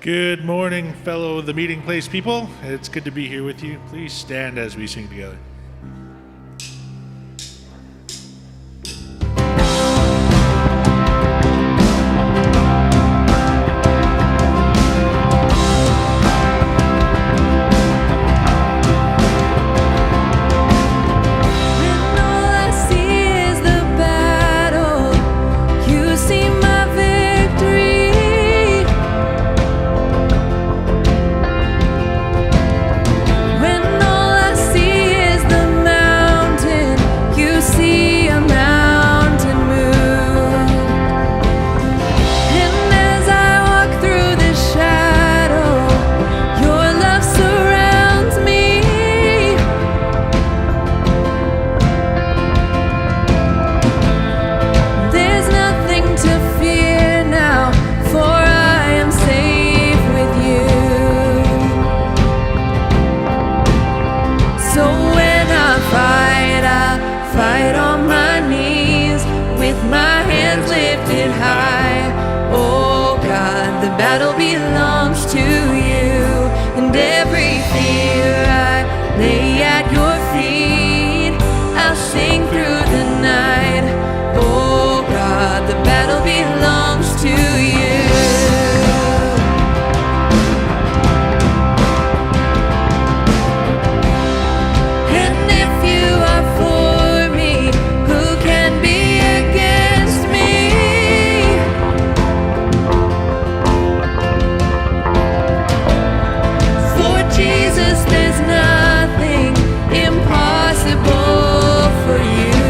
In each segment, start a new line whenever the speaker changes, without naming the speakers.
Good morning, fellow The Meeting Place people. It's good to be here with you. Please stand as we sing together.
battle belongs to you. And every fear I lay at your feet. I'll sing through the night. Oh God, the battle belongs to you. And if you are for me, who can be against me? For Jesus, there's nothing impossible for you.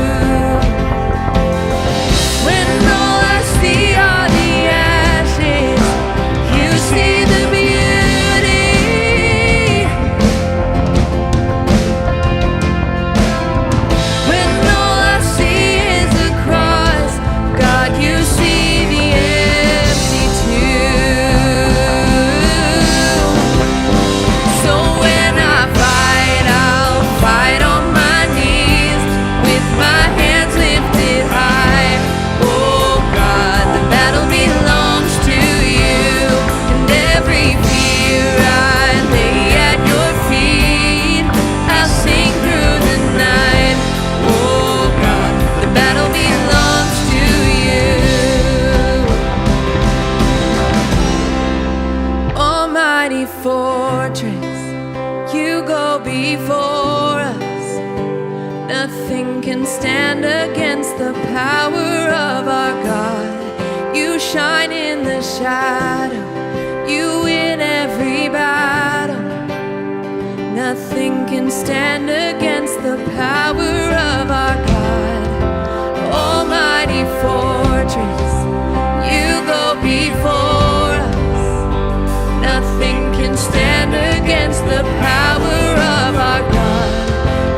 When all I see are the ashes, you see the beauty. When all I see is a cross, God, you see the empty tomb. So when I fight, I'll fight on my knees with my hands lifted high. Oh God, the battle belongs to you. And every fear I lay at your feet. I'll sing through the night. Oh God, the battle belongs to you. Almighty fortress, you go before us. Nothing can stand against the power of our God. You shine in the shadow, you win every battle. Nothing can stand against the power of our God. Almighty fortress, you go before us. Nothing can stand against the power of our God.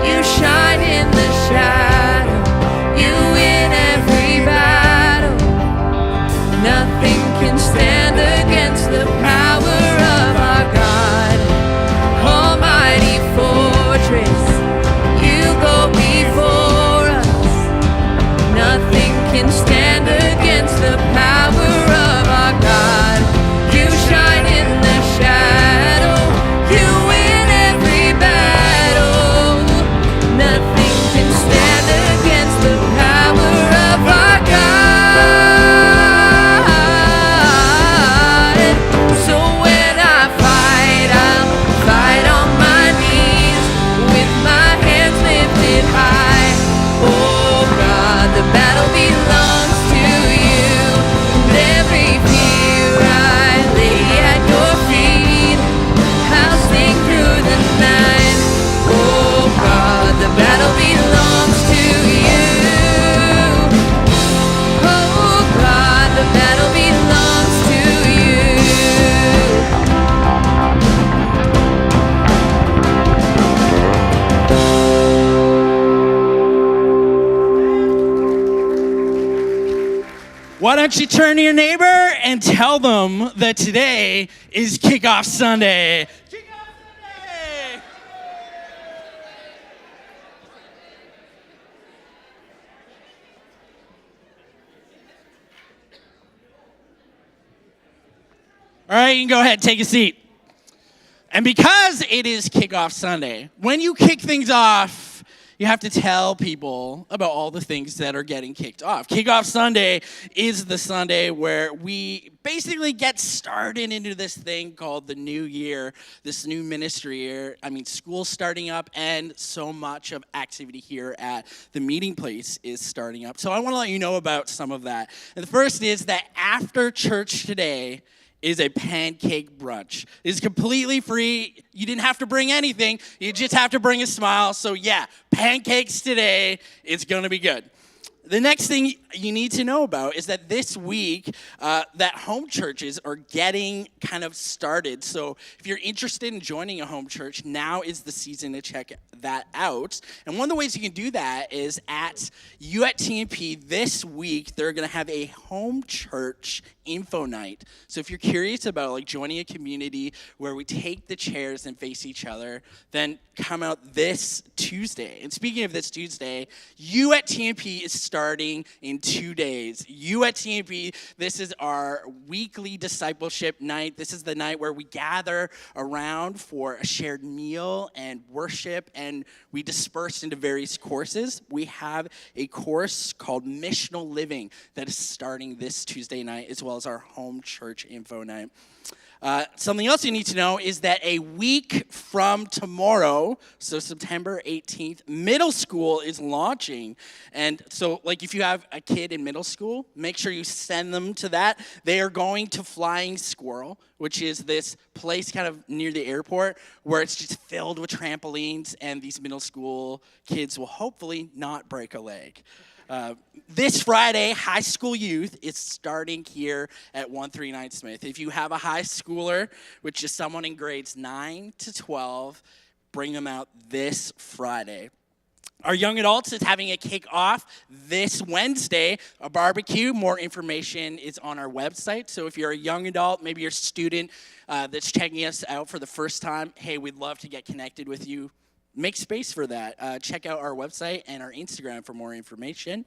You shine in the shadow, you win every battle. Nothing can stand against the power of our God. Almighty fortress, you go before us. Nothing can stand against the power of our God. You shine in the shadow, you win every battle. Nothing can stand against the power of our God. So when I fight, I'll fight on my knees with my hands lifted high. Oh God, the battle belongs to you. And every fear I lay at your feet. I'll sing through the night. Oh God, the battle belongs to you. Oh God, the battle belongs to you.
Why don't you turn to your neighbor and tell them that today is Kickoff Sunday. Kickoff Sunday! All right, you can go ahead and take a seat. And because it is Kickoff Sunday, when you kick things off, you have to tell people about all the things that are getting kicked off. Kickoff Sunday is the Sunday where we basically get started into this thing called the new year, this new ministry year. I mean, school's starting up and so much of activity here at the meeting place is starting up. So I want to let you know about some of that. And the first is that after church today is a pancake brunch. It's completely free. You didn't have to bring anything. You just have to bring a smile. So yeah, pancakes today. It's going to be good. The next thing you need to know about is that this week, that home churches are getting kind of started. So if you're interested in joining a home church, now is the season to check that out. And one of the ways you can do that is at TNP this week, they're going to have a home church info night. So if you're curious about like joining a community where we take the chairs and face each other, then come out this Tuesday. And speaking of this Tuesday, TNP is starting in 2 days. You at TNP, this is our weekly discipleship night. This is the night where we gather around for a shared meal and worship, and we disperse into various courses. We have a course called Missional Living that is starting this Tuesday night, as well as our home church info night. Something else you need to know is that a week from tomorrow, so September 18th, middle school is launching. And so, like, if you have a kid in middle school, make sure you send them to that. They are going to Flying Squirrel, which is this place kind of near the airport where it's just filled with trampolines, and these middle school kids will hopefully not break a leg. This Friday, high school youth is starting here at 139 Smith. If you have a high schooler, which is someone in grades 9 to 12, bring them out this Friday. Our young adults is having a kickoff this Wednesday, a barbecue. More information is on our website. So if you're a young adult, maybe you're a student that's checking us out for the first time, hey, we'd love to get connected with you. Make space for that. Check out our website and our Instagram for more information.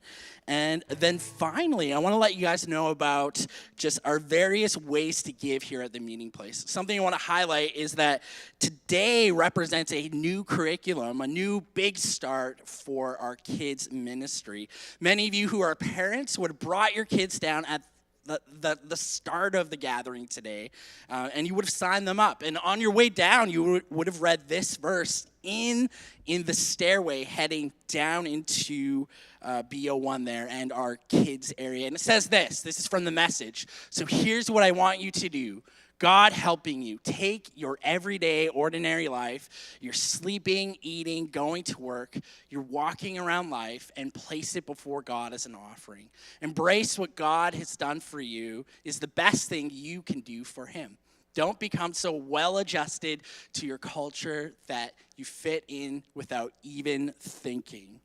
And then finally, I want to let you guys know about just our various ways to give here at the meeting place. Something I want to highlight is that today represents a new curriculum, a new big start for our kids' ministry. Many of you who are parents would have brought your kids down at the start of the gathering today, and you would have signed them up. And on your way down, you would have read this verse in the stairway heading down into BO1 there and our kids area. And it says this is from the Message. So here's what I want you to do. God helping you take your everyday, ordinary life, you're sleeping, eating, going to work, you're walking around life, and place it before God as an offering. Embrace what God has done for you is the best thing you can do for him. Don't become so well-adjusted to your culture that you fit in without even thinking.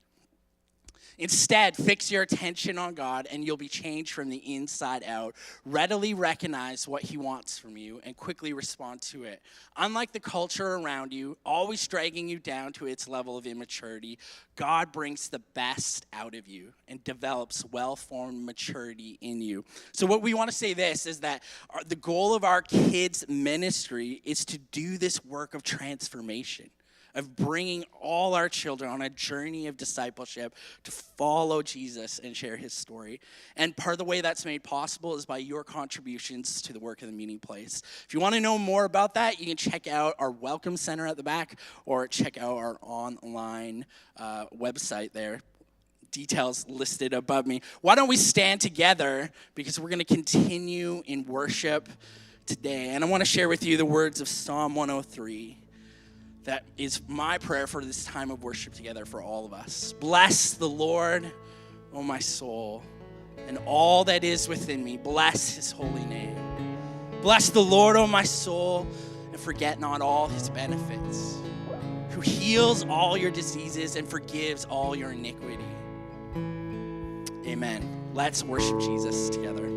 Instead, fix your attention on God, and you'll be changed from the inside out. Readily recognize what he wants from you and quickly respond to it. Unlike the culture around you, always dragging you down to its level of immaturity, God brings the best out of you and develops well-formed maturity in you. So what we want to say this is that the goal of our kids' ministry is to do this work of transformation, of bringing all our children on a journey of discipleship to follow Jesus and share his story. And part of the way that's made possible is by your contributions to the work of the meeting place. If you want to know more about that, you can check out our Welcome Center at the back or check out our online website there. Details listed above me. Why don't we stand together, because we're going to continue in worship today. And I want to share with you the words of Psalm 103. That is my prayer for this time of worship together for all of us. Bless the Lord, O my soul, and all that is within me. Bless his holy name. Bless the Lord, O my soul, and forget not all his benefits, who heals all your diseases and forgives all your iniquity. Amen. Let's worship Jesus together.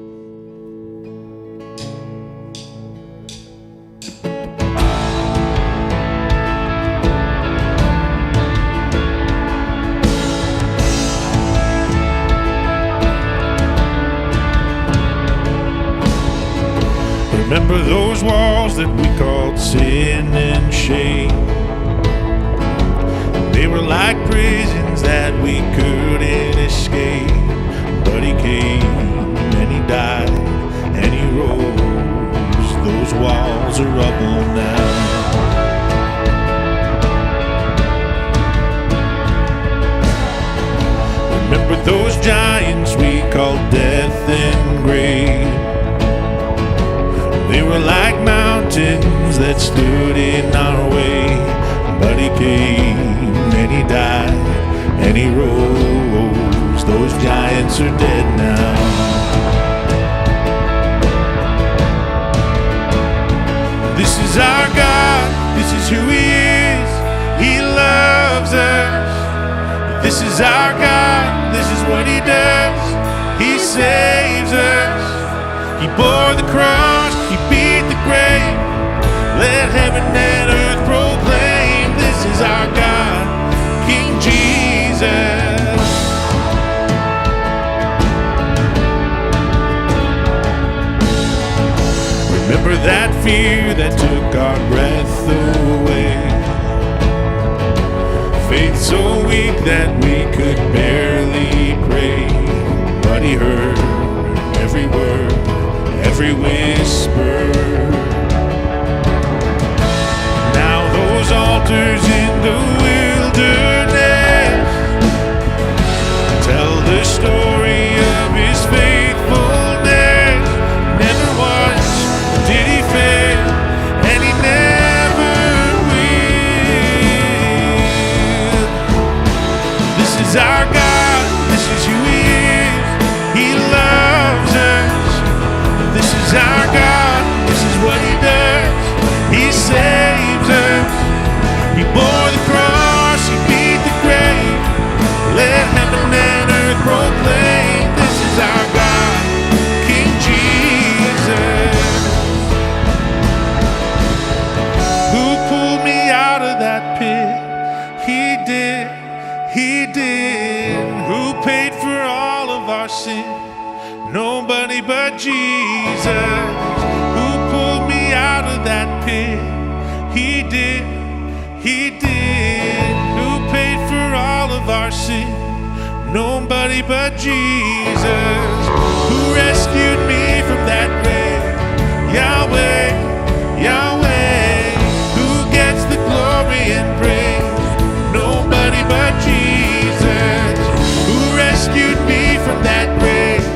Remember those walls that we called sin and shame? They were like prisons that we couldn't escape. But he came and he died and he rose. Those walls are rubble now. Remember those giants we called death and grave? They were like mountains that stood in our way. But he came and he died and he rose. Those giants are dead now. This is our God, this is who he is. He loves us. This is our God, this is what he does. He saves us. He bore the cross, he beat the grave. Let heaven and earth proclaim, this is our God, King Jesus. that fear that took our breath away. Faith so weak that we could barely pray, but he heard every word, every whisper. Now those altars in the wilderness tell the story of his faithfulness. Never once did he fail, and he never will. This is our God, this is who he is. He loves us. This is our God, this is what he does. He saves us. He bore the cross, he beat the grave. Let heaven and earth proclaim, this is our God, King Jesus. Who pulled me out of that pit? He did, he did. Who paid for all of our sin? Nobody but Jesus. Who pulled me out of that pit? He did, he did. Who paid for all of our sin? Nobody but Jesus. Who rescued me from that grave? Yahweh, Yahweh. Who gets the glory and praise? Nobody but Jesus. Who rescued me from that grave?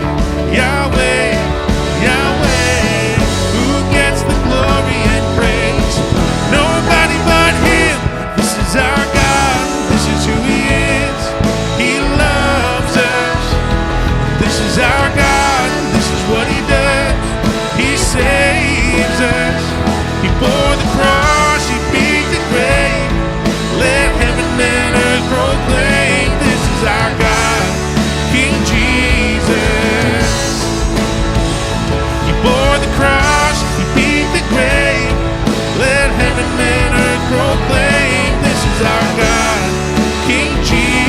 Yahweh, Yahweh. Who gets the glory and praise? Nobody but him. This is our God, this is who he is. He loves us. This is our God, this is what he does. He saves us. He bore the cross, he beat the grave. Let heaven and earth proclaim, this is our God, King Jesus. He bore the cross, he beat the grave. Let heaven and earth proclaim, this is our God, King Jesus.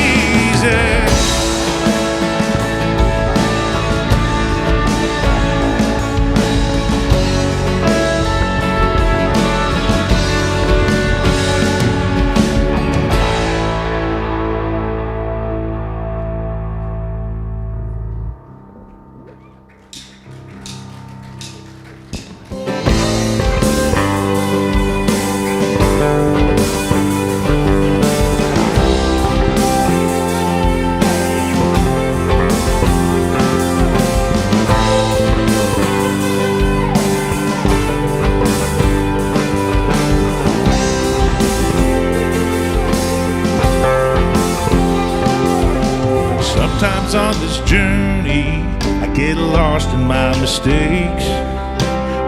Sometimes on this journey, I get lost in my mistakes.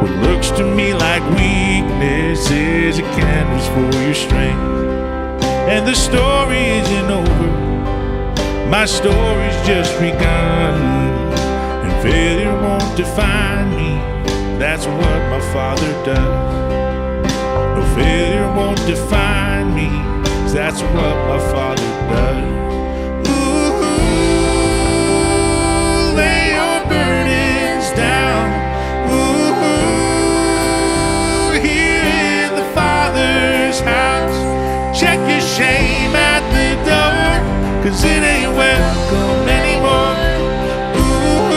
What looks to me like weakness is a canvas for your strength. And the story isn't over, my story's just begun. And failure won't define me, that's what my Father does. No, failure won't define me, 'cause that's what my Father does. Lay your burdens down. Ooh, here in the Father's house. Check your shame at the door, 'cause it ain't welcome anymore. Ooh,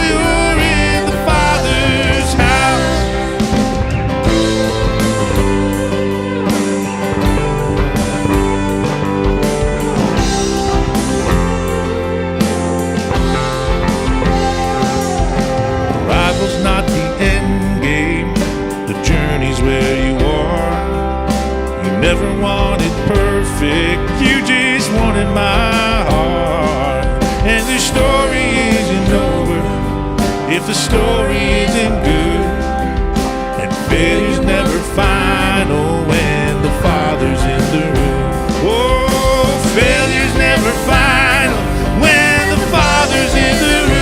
you're in the Father's house. Not the end game, the journey's where you are. You never wanted perfect, you just wanted my heart. And the story isn't over if the story isn't good. And failure's never final when the Father's in the room. Oh, failure's never final when the Father's in the room.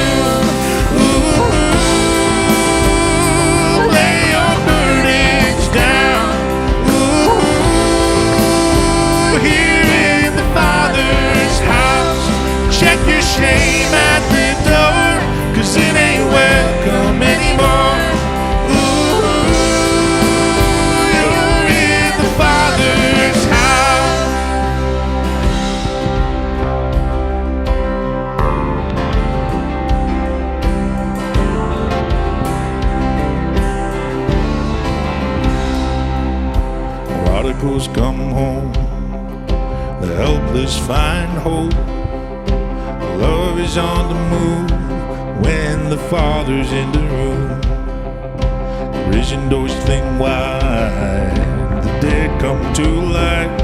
Shame at the door, 'cause it ain't welcome anymore. hope. Love is on the move when the Father's in the room. Prison doors fling wide, the dead come to life.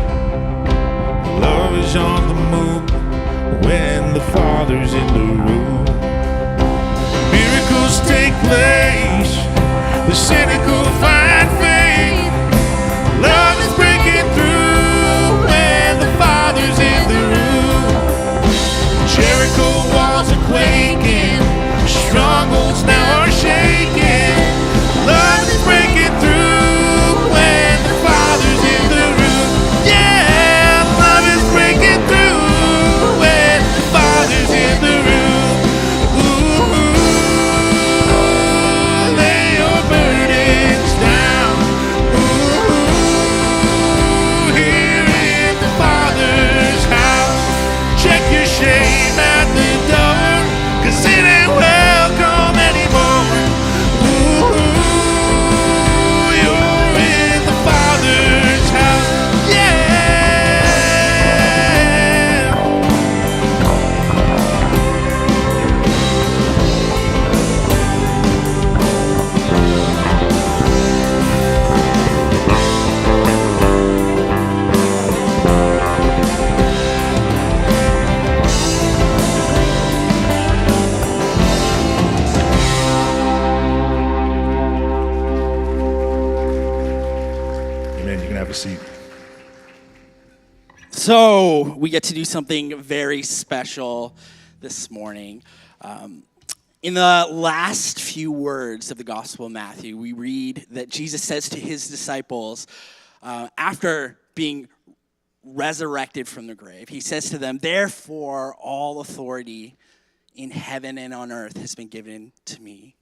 Love is on the move when the Father's in the room. Miracles take place, the cynical find faith. Love is breaking through when the Father's in the room. Jericho walls are quaking, strongholds now are shaking. Love is breaking through when the Father's in the room. Yeah, love is breaking through when the Father's in the room. Ooh, lay your burdens down. Ooh, here in the Father's house. Check your shame at the door, 'cause it ain't welcome anymore. Ooh, you're in the Father's house. Yeah. Amen. You can have a seat.
So we get to do something very special this morning. In the last few words of the Gospel of Matthew, we read that Jesus says to his disciples, after being resurrected from the grave, he says to them, "Therefore, all authority in heaven and on earth has been given to me.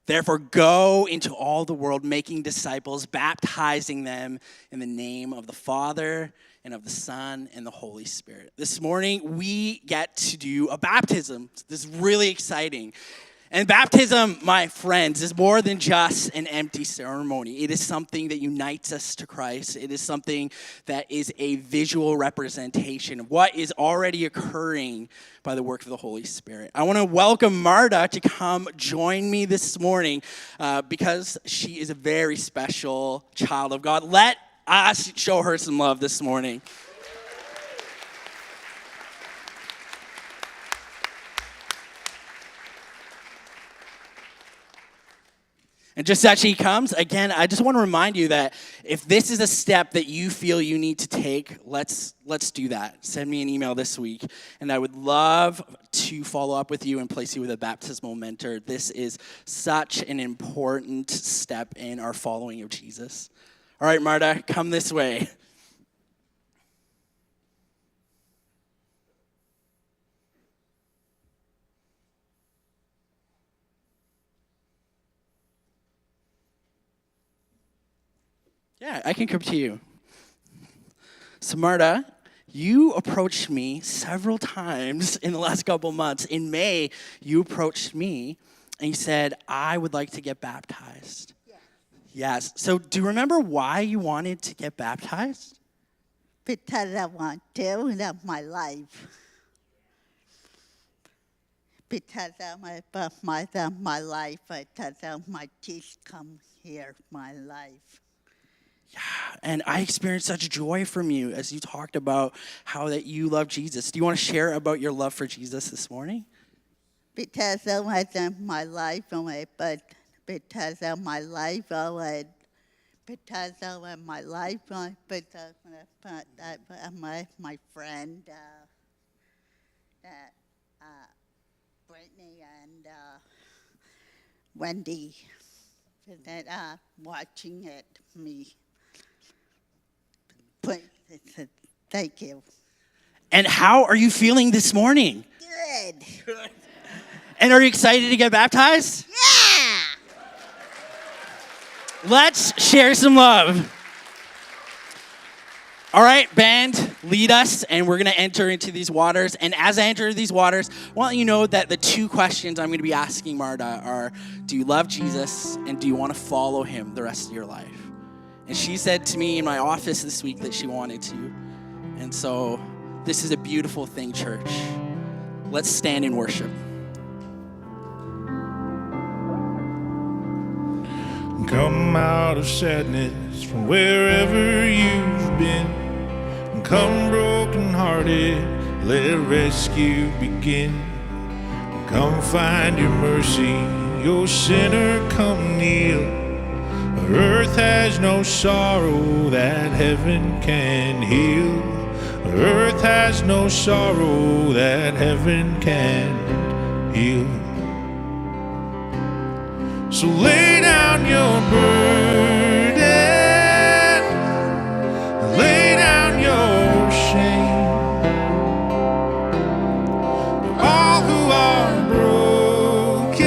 Therefore, go into all the world, making disciples, baptizing them in the name of the Father and of the Son and the Holy Spirit." This morning, we get to do a baptism. This is really exciting. And baptism, my friends, is more than just an empty ceremony. It is something that unites us to Christ. It is something that is a visual representation of what is already occurring by the work of the Holy Spirit. I want to welcome Marta to come join me this morning because she is a very special child of God. Let us show her some love this morning. And just as she comes, again, I just want to remind you that if this is a step that you feel you need to take, let's do that. Send me an email this week, and I would love to follow up with you and place you with a baptismal mentor. This is such an important step in our following of Jesus. All right, Marta, come this way. Yeah, I can come to you. So Marta, you approached me several times in the last couple months. In May, you approached me and you said, "I would like to get baptized." Yes. So do you remember why you wanted to get baptized?
Because I want to live my life. Because of my life, because of my teeth come here, my life.
Yeah, and I experienced such joy from you as you talked about how that you love Jesus. Do you want to share about your love for Jesus this morning?
Because of my life, but because of my life, because of my life, because of my friend, Brittany and Wendy, that watching it, me. Thank you.
And how are you feeling this morning?
Good.
And are you excited to get baptized?
Yeah.
Let's share some love. All right, band, lead us, and we're going to enter into these waters. And as I enter these waters, I want you to know that the two questions I'm going to be asking Marta are, do you love Jesus, and do you want to follow him the rest of your life? And she said to me in my office this week that she wanted to. And so This is a beautiful thing, church. Let's stand and worship.
Come out of sadness from wherever you've been. Come brokenhearted, let rescue begin. Come find your mercy, your sinner, come kneel. Earth has no sorrow that heaven can heal. Earth has no sorrow that heaven can heal. So lay down your burden, lay down your shame. All who are broken,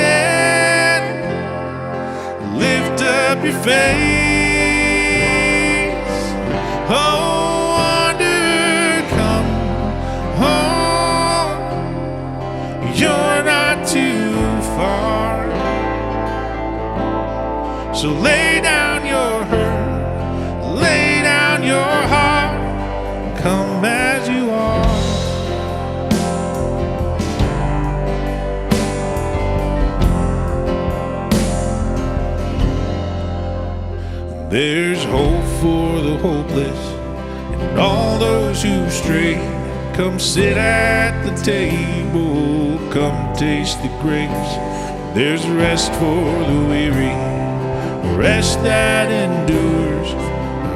lift up your face. Oh, wonder, come home. You're not too far. So lay down your hurt, lay down your heart, come as you are. There's hope for the hopeless and all those who stray. Come sit at the table, come taste the grapes. There's rest for the weary, rest that endures.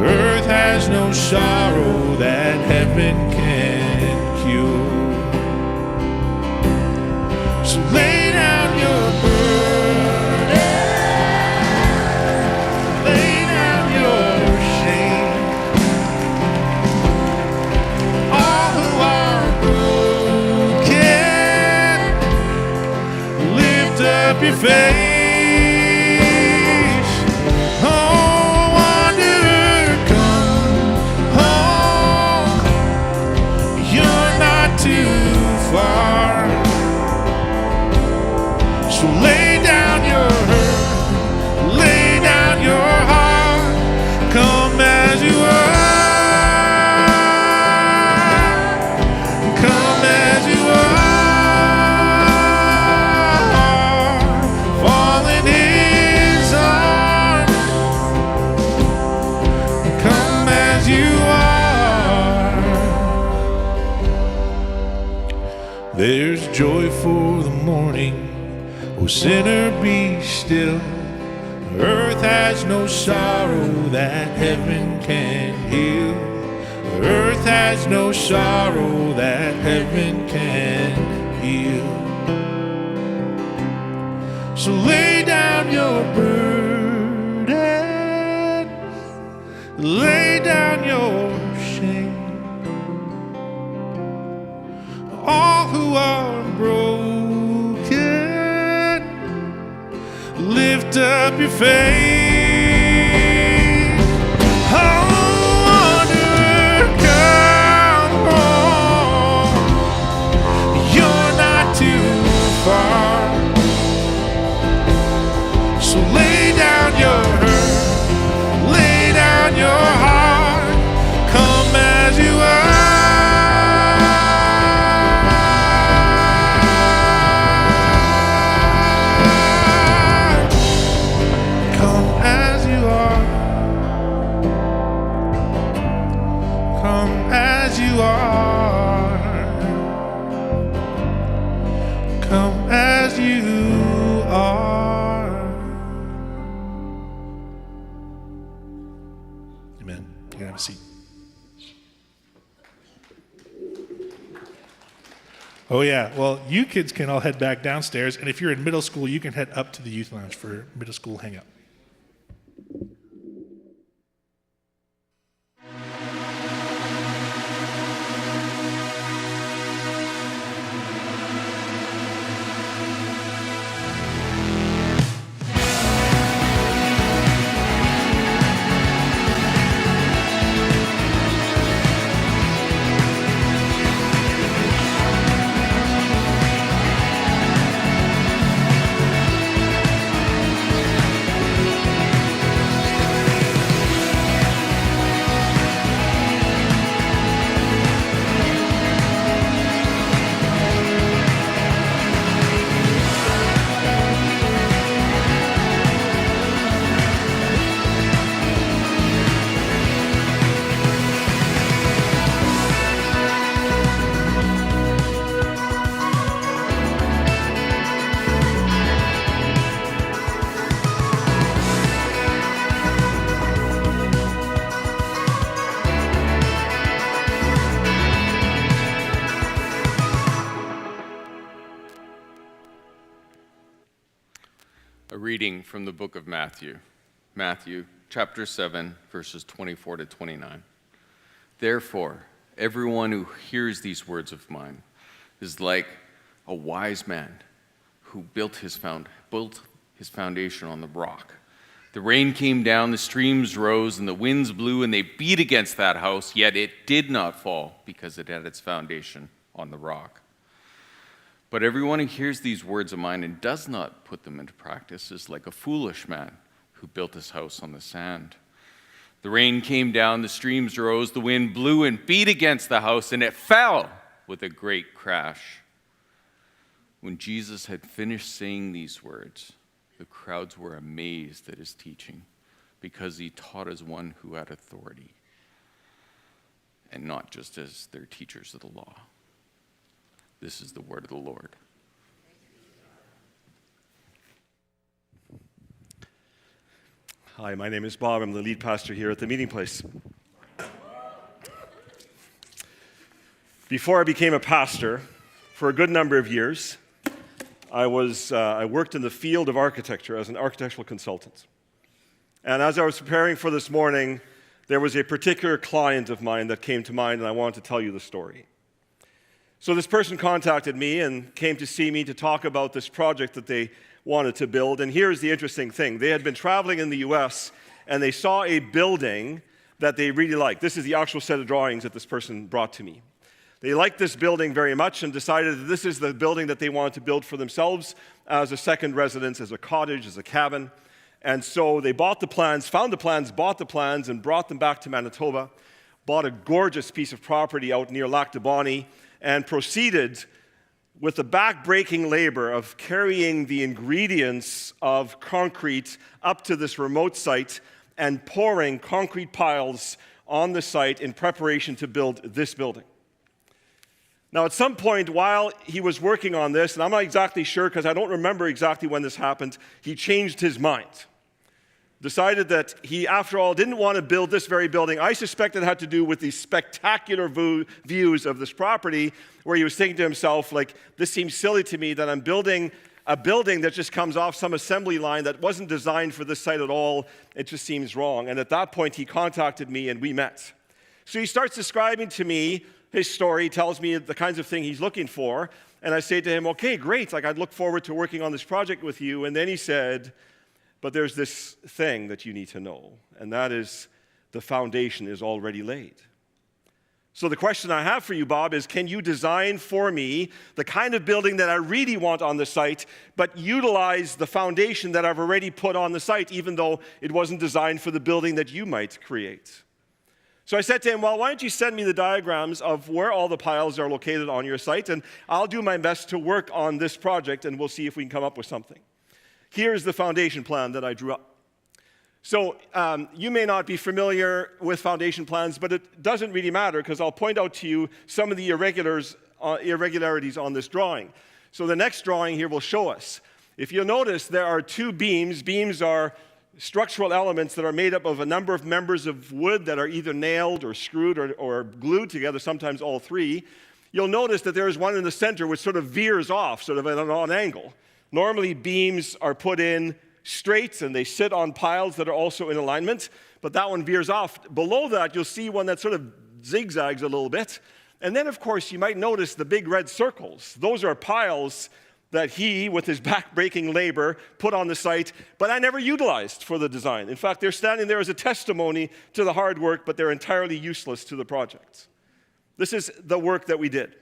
Earth has no sorrow that heaven can cure. So lay down your burden, lay down your shame. All who are broken, lift up your face. So lay down your hurt, lay down your heart, come as you are, come as you are, fall in His arms, come as you are. There's joy for the morning. O sinner, be still. Earth has no sorrow that heaven can heal. Earth has no sorrow that heaven can heal. So lay down your burden, lay down your shame. All who are broken, lift up your face. Oh, wanderer, come home. You're not too far. So lay down your hurt, lay down your heart, come as you are. Come as you are. Amen. You can have a seat. Oh yeah, well, you kids can all head back downstairs, and if you're in middle school, you can head up to the youth lounge for middle school hangout.
A reading from the book of Matthew. Matthew chapter 7, verses 24 to 29. Therefore, everyone who hears these words of mine is like a wise man who built his foundation on the rock. The rain came down, the streams rose, and the winds blew, and they beat against that house, yet it did not fall because it had its foundation on the rock. But everyone who hears these words of mine and does not put them into practice is like a foolish man who built his house on the sand. The rain came down, the streams rose, the wind blew and beat against the house, and it fell with a great crash. When Jesus had finished saying these words, the crowds were amazed at his teaching, because he taught as one who had authority, and not just as their teachers of the law. This is the word of the Lord.
Hi, my name is Bob. I'm the lead pastor here at the meeting place. Before I became a pastor, for a good number of years, I worked in the field of architecture as an architectural consultant. And as I was preparing for this morning, there was a particular client of mine that came to mind, and I wanted to tell you the story. So this person contacted me and came to see me to talk about this project that they wanted to build. And here's the interesting thing. They had been traveling in the U.S., and they saw a building that they really liked. This is the actual set of drawings that this person brought to me. They liked this building very much and decided that this is the building that they wanted to build for themselves as a second residence, as a cottage, as a cabin. And so they bought the plans, found the plans, bought the plans, and brought them back to Manitoba, bought a gorgeous piece of property out near Lac de Bonnie, and proceeded with the back-breaking labor of carrying the ingredients of concrete up to this remote site and pouring concrete piles on the site in preparation to build this building. Now, at some point while he was working on this, and I'm not exactly sure because I don't remember exactly when this happened, he changed his mind. Decided that he, after all, didn't want to build this very building. I suspect it had to do with the spectacular views of this property, where he was thinking to himself, like, this seems silly to me that I'm building a building that just comes off some assembly line that wasn't designed for this site at all. It just seems wrong. And at that point, he contacted me and we met. So he starts describing to me his story, tells me the kinds of thing he's looking for. And I say to him, okay, great. Like, I'd look forward to working on this project with you. And then he said, but there's this thing that you need to know, and that is the foundation is already laid. So the question I have for you, Bob, is can you design for me the kind of building that I really want on the site, but utilize the foundation that I've already put on the site, even though it wasn't designed for the building that you might create? So I said to him, well, why don't you send me the diagrams of where all the piles are located on your site, and I'll do my best to work on this project, and we'll see if we can come up with something. Here's the foundation plan that I drew up. So you may not be familiar with foundation plans, but it doesn't really matter because I'll point out to you some of the irregularities on this drawing. So the next drawing here will show us. If you'll notice, there are two beams. Beams are structural elements that are made up of a number of members of wood that are either nailed or screwed or glued together, sometimes all three. You'll notice that there is one in the center which sort of veers off, sort of at an odd angle. Normally, beams are put in straight, and they sit on piles that are also in alignment, but that one veers off. Below that, you'll see one that sort of zigzags a little bit. And then, of course, you might notice the big red circles. Those are piles that he, with his back-breaking labor, put on the site, but I never utilized for the design. In fact, they're standing there as a testimony to the hard work, but they're entirely useless to the project. This is the work that we did.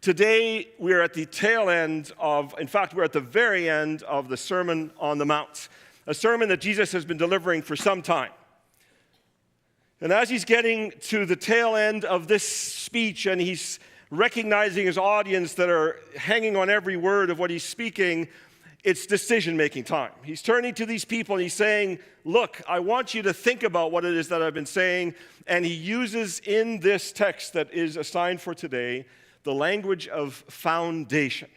Today, we're at the tail end of, in fact, we're at the very end of the Sermon on the Mount, a sermon that Jesus has been delivering for some time. And as he's getting to the tail end of this speech and he's recognizing his audience that are hanging on every word of what he's speaking, it's decision-making time. He's turning to these people and he's saying, look, I want you to think about what it is that I've been saying. And he uses in this text that is assigned for today the language of foundation.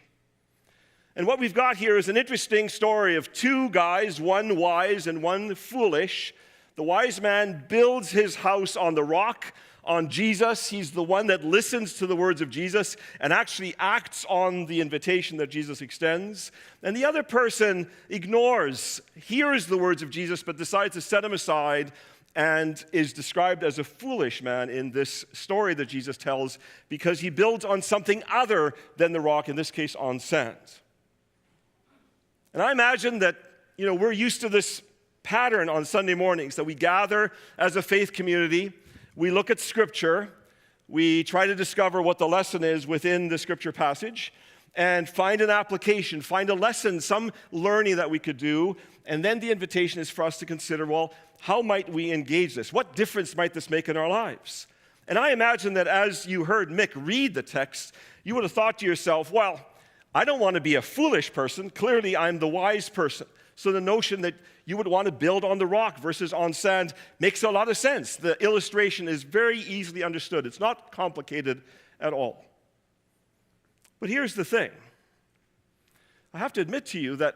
And what we've got here is an interesting story of two guys, one wise and one foolish. The wise man builds his house on the rock, on Jesus. He's the one that listens to the words of Jesus and actually acts on the invitation that Jesus extends. And the other person hears the words of Jesus, but decides to set them aside and is described as a foolish man in this story that Jesus tells because he builds on something other than the rock, in this case on sand. And I imagine that, we're used to this pattern on Sunday mornings, that we gather as a faith community, we look at Scripture, we try to discover what the lesson is within the Scripture passage, and find an application, find a lesson, some learning that we could do, and then the invitation is for us to consider, well, how might we engage this? What difference might this make in our lives? And I imagine that as you heard Mick read the text, you would have thought to yourself, well, I don't want to be a foolish person. Clearly, I'm the wise person. So the notion that you would want to build on the rock versus on sand makes a lot of sense. The illustration is very easily understood. It's not complicated at all. But here's the thing. I have to admit to you that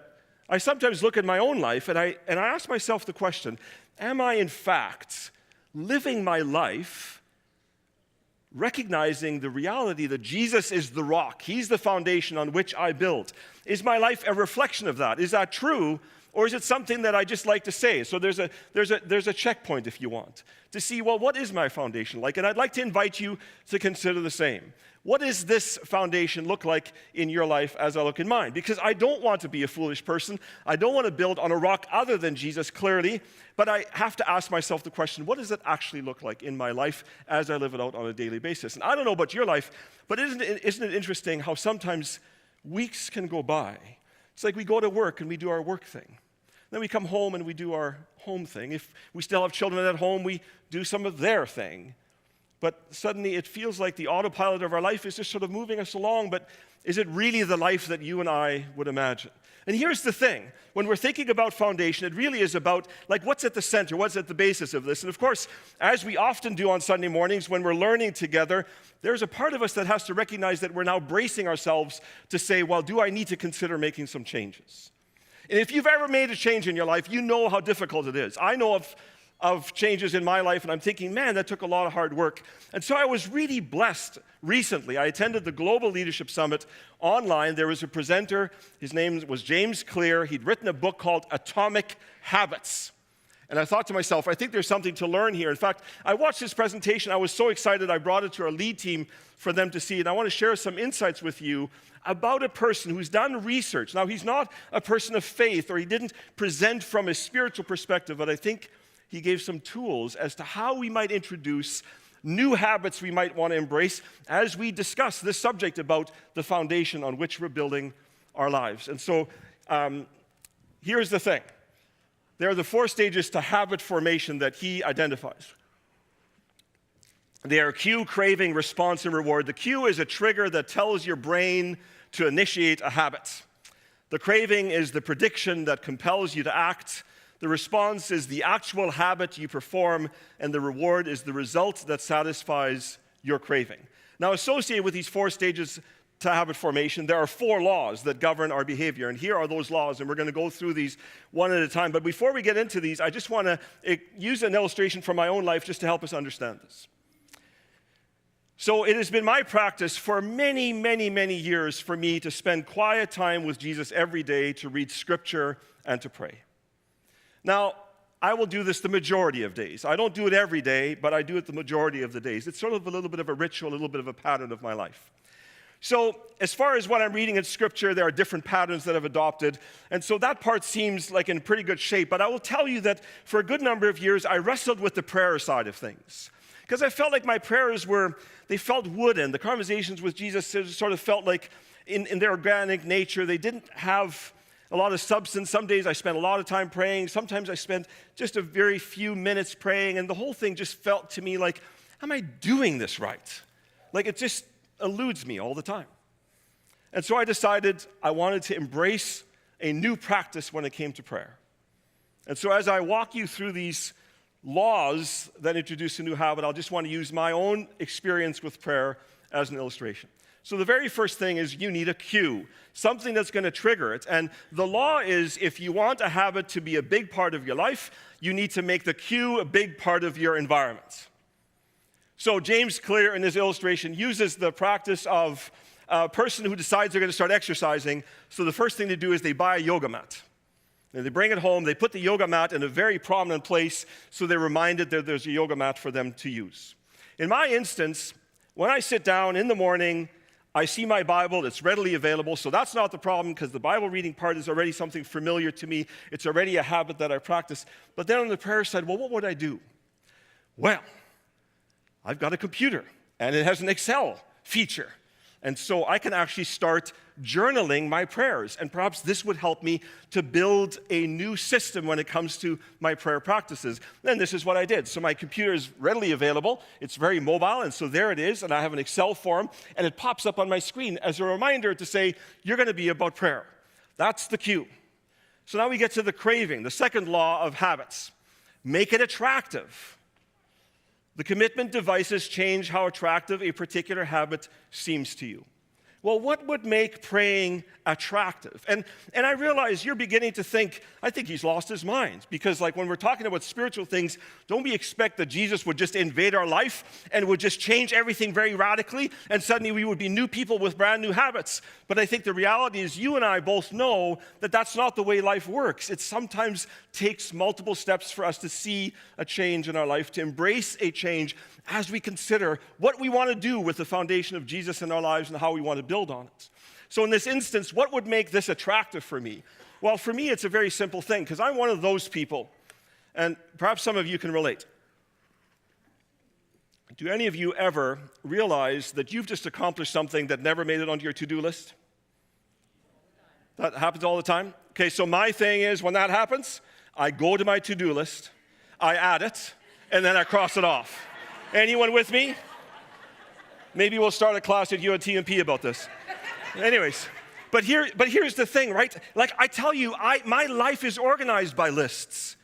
I sometimes look at my own life and I ask myself the question, am I in fact living my life recognizing the reality that Jesus is the rock? He's the foundation on which I build. Is my life a reflection of that? Is that true? Or is it something that I just like to say? So there's a checkpoint, if you want, to see, well, what is my foundation like? And I'd like to invite you to consider the same. What does this foundation look like in your life as I look in mine? Because I don't want to be a foolish person. I don't want to build on a rock other than Jesus, clearly. But I have to ask myself the question, what does it actually look like in my life as I live it out on a daily basis? And I don't know about your life, but isn't it interesting how sometimes weeks can go by? It's like we go to work and we do our work thing. Then we come home and we do our home thing. If we still have children at home, we do some of their thing. But suddenly it feels like the autopilot of our life is just sort of moving us along, but is it really the life that you and I would imagine? And here's the thing. When we're thinking about foundation, it really is about, like, what's at the center, what's at the basis of this? And of course, as we often do on Sunday mornings when we're learning together, there's a part of us that has to recognize that we're now bracing ourselves to say, well, do I need to consider making some changes? And if you've ever made a change in your life, you know how difficult it is. I know of changes in my life, and I'm thinking, man, that took a lot of hard work. And so I was really blessed recently. I attended the Global Leadership Summit online. There was a presenter. His name was James Clear. He'd written a book called Atomic Habits. And I thought to myself, I think there's something to learn here. In fact, I watched this presentation. I was so excited. I brought it to our lead team for them to see. And I want to share some insights with you about a person who's done research. Now, he's not a person of faith, or he didn't present from a spiritual perspective, but I think he gave some tools as to how we might introduce new habits we might want to embrace as we discuss this subject about the foundation on which we're building our lives. And so here's the thing. There are the 4 stages to habit formation that he identifies. They are cue, craving, response, and reward. The cue is a trigger that tells your brain to initiate a habit. The craving is the prediction that compels you to act. The response is the actual habit you perform, and the reward is the result that satisfies your craving. Now, associated with these 4 stages to habit formation, there are 4 laws that govern our behavior, and here are those laws, and we're going to go through these one at a time. But before we get into these, I just want to use an illustration from my own life just to help us understand this. So it has been my practice for many, many, many years for me to spend quiet time with Jesus every day, to read Scripture and to pray. Now, I will do this the majority of days. I don't do it every day, but I do it the majority of the days. It's sort of a little bit of a ritual, a little bit of a pattern of my life. So as far as what I'm reading in Scripture, there are different patterns that I've adopted. And so that part seems like in pretty good shape. But I will tell you that for a good number of years, I wrestled with the prayer side of things. Because I felt like my prayers they felt wooden. The conversations with Jesus sort of felt like in their organic nature, they didn't have a lot of substance. Some days I spent a lot of time praying. Sometimes I spent just a very few minutes praying. And the whole thing just felt to me like, am I doing this right? Like it just eludes me all the time. And so I decided I wanted to embrace a new practice when it came to prayer. And so as I walk you through these laws that introduce a new habit, I'll just want to use my own experience with prayer as an illustration. So the very first thing is you need a cue, something that's going to trigger it. And the law is if you want a habit to be a big part of your life, you need to make the cue a big part of your environment. So James Clear in his illustration uses the practice of a person who decides they're going to start exercising. So the first thing they do is they buy a yoga mat. And they bring it home, they put the yoga mat in a very prominent place so they're reminded that there's a yoga mat for them to use. In my instance, when I sit down in the morning, I see my Bible, it's readily available, so that's not the problem because the Bible reading part is already something familiar to me. It's already a habit that I practice. But then on the prayer side, well, what would I do? Well, I've got a computer, and it has an Excel feature. And so I can actually start journaling my prayers. And perhaps this would help me to build a new system when it comes to my prayer practices. And this is what I did. So my computer is readily available. It's very mobile. And so there it is. And I have an Excel form. And it pops up on my screen as a reminder to say, you're going to be about prayer. That's the cue. So now we get to the craving, the second law of habits. Make it attractive. The commitment devices change how attractive a particular habit seems to you. Well, what would make praying attractive? And I realize you're beginning to think, I think he's lost his mind. Because like when we're talking about spiritual things, don't we expect that Jesus would just invade our life and would just change everything very radically and suddenly we would be new people with brand new habits? But I think the reality is you and I both know that that's not the way life works. It sometimes takes multiple steps for us to see a change in our life, to embrace a change as we consider what we want to do with the foundation of Jesus in our lives and how we want to build on it. So in this instance, what would make this attractive for me? Well, for me, it's a very simple thing, because I'm one of those people, and perhaps some of you can relate. Do any of you ever realize that you've just accomplished something that never made it onto your to-do list? That happens all the time? Okay, so my thing is, when that happens, I go to my to-do list, I add it, and then I cross it off. Anyone with me? Maybe we'll start a class at UNTMP about this. Anyways, but here's the thing, right? Like I tell you, my life is organized by lists.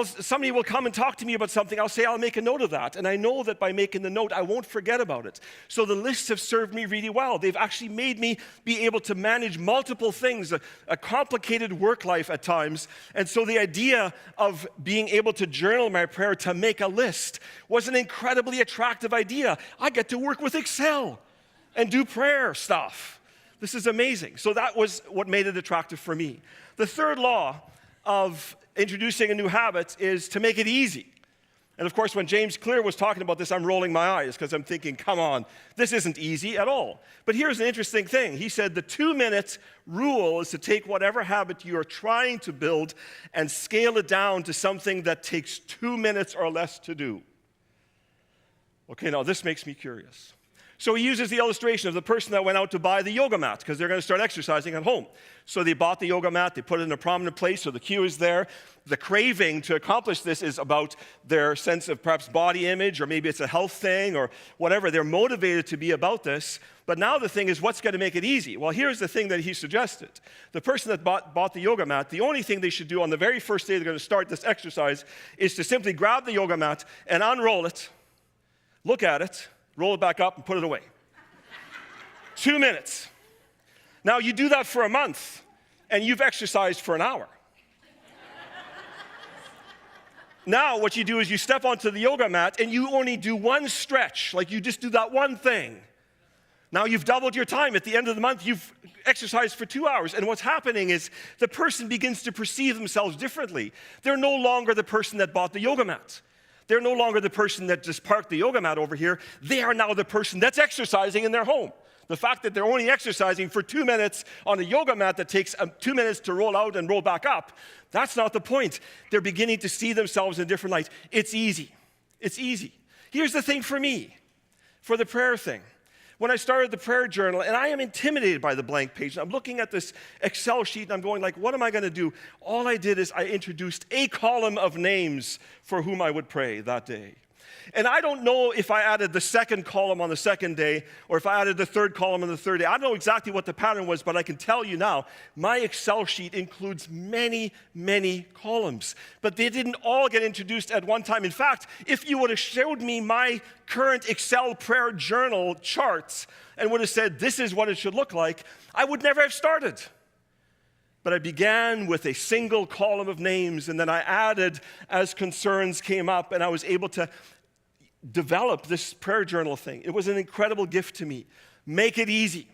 Somebody will come and talk to me about something. I'll say, I'll make a note of that. And I know that by making the note, I won't forget about it. So the lists have served me really well. They've actually made me be able to manage multiple things, a complicated work life at times. And so the idea of being able to journal my prayer, to make a list, was an incredibly attractive idea. I get to work with Excel and do prayer stuff. This is amazing. So that was what made it attractive for me. The third law of introducing a new habit is to make it easy. And of course, when James Clear was talking about this, I'm rolling my eyes because I'm thinking, come on, this isn't easy at all. But here's an interesting thing. He said the 2-minute rule is to take whatever habit you're trying to build and scale it down to something that takes 2 minutes or less to do. Okay, now this makes me curious. So he uses the illustration of the person that went out to buy the yoga mat because they're going to start exercising at home. So they bought the yoga mat, they put it in a prominent place, so the cue is there. The craving to accomplish this is about their sense of perhaps body image, or maybe it's a health thing or whatever. They're motivated to be about this. But now the thing is, what's going to make it easy? Well, here's the thing that he suggested. The person that bought the yoga mat, the only thing they should do on the very first day they're going to start this exercise is to simply grab the yoga mat and unroll it, look at it, roll it back up and put it away. 2 minutes. Now you do that for a month and you've exercised for an hour. Now what you do is you step onto the yoga mat and you only do one stretch, like you just do that one thing. Now you've doubled your time. At the end of the month, you've exercised for 2 hours. And what's happening is the person begins to perceive themselves differently. They're no longer the person that bought the yoga mat. They're no longer the person that just parked the yoga mat over here. They are now the person that's exercising in their home. The fact that they're only exercising for 2 minutes on a yoga mat that takes 2 minutes to roll out and roll back up, that's not the point. They're beginning to see themselves in a different light. It's easy. It's easy. Here's the thing for me, for the prayer thing. When I started the prayer journal, and I am intimidated by the blank page, I'm looking at this Excel sheet and I'm going like, what am I going to do? All I did is I introduced a column of names for whom I would pray that day. And I don't know if I added the second column on the second day or if I added the third column on the third day. I don't know exactly what the pattern was, but I can tell you now, my Excel sheet includes many, many columns. But they didn't all get introduced at one time. In fact, if you would have showed me my current Excel prayer journal charts and would have said, this is what it should look like, I would never have started. But I began with a single column of names, and then I added as concerns came up, and I was able to develop this prayer journal thing. It was an incredible gift to me. Make it easy.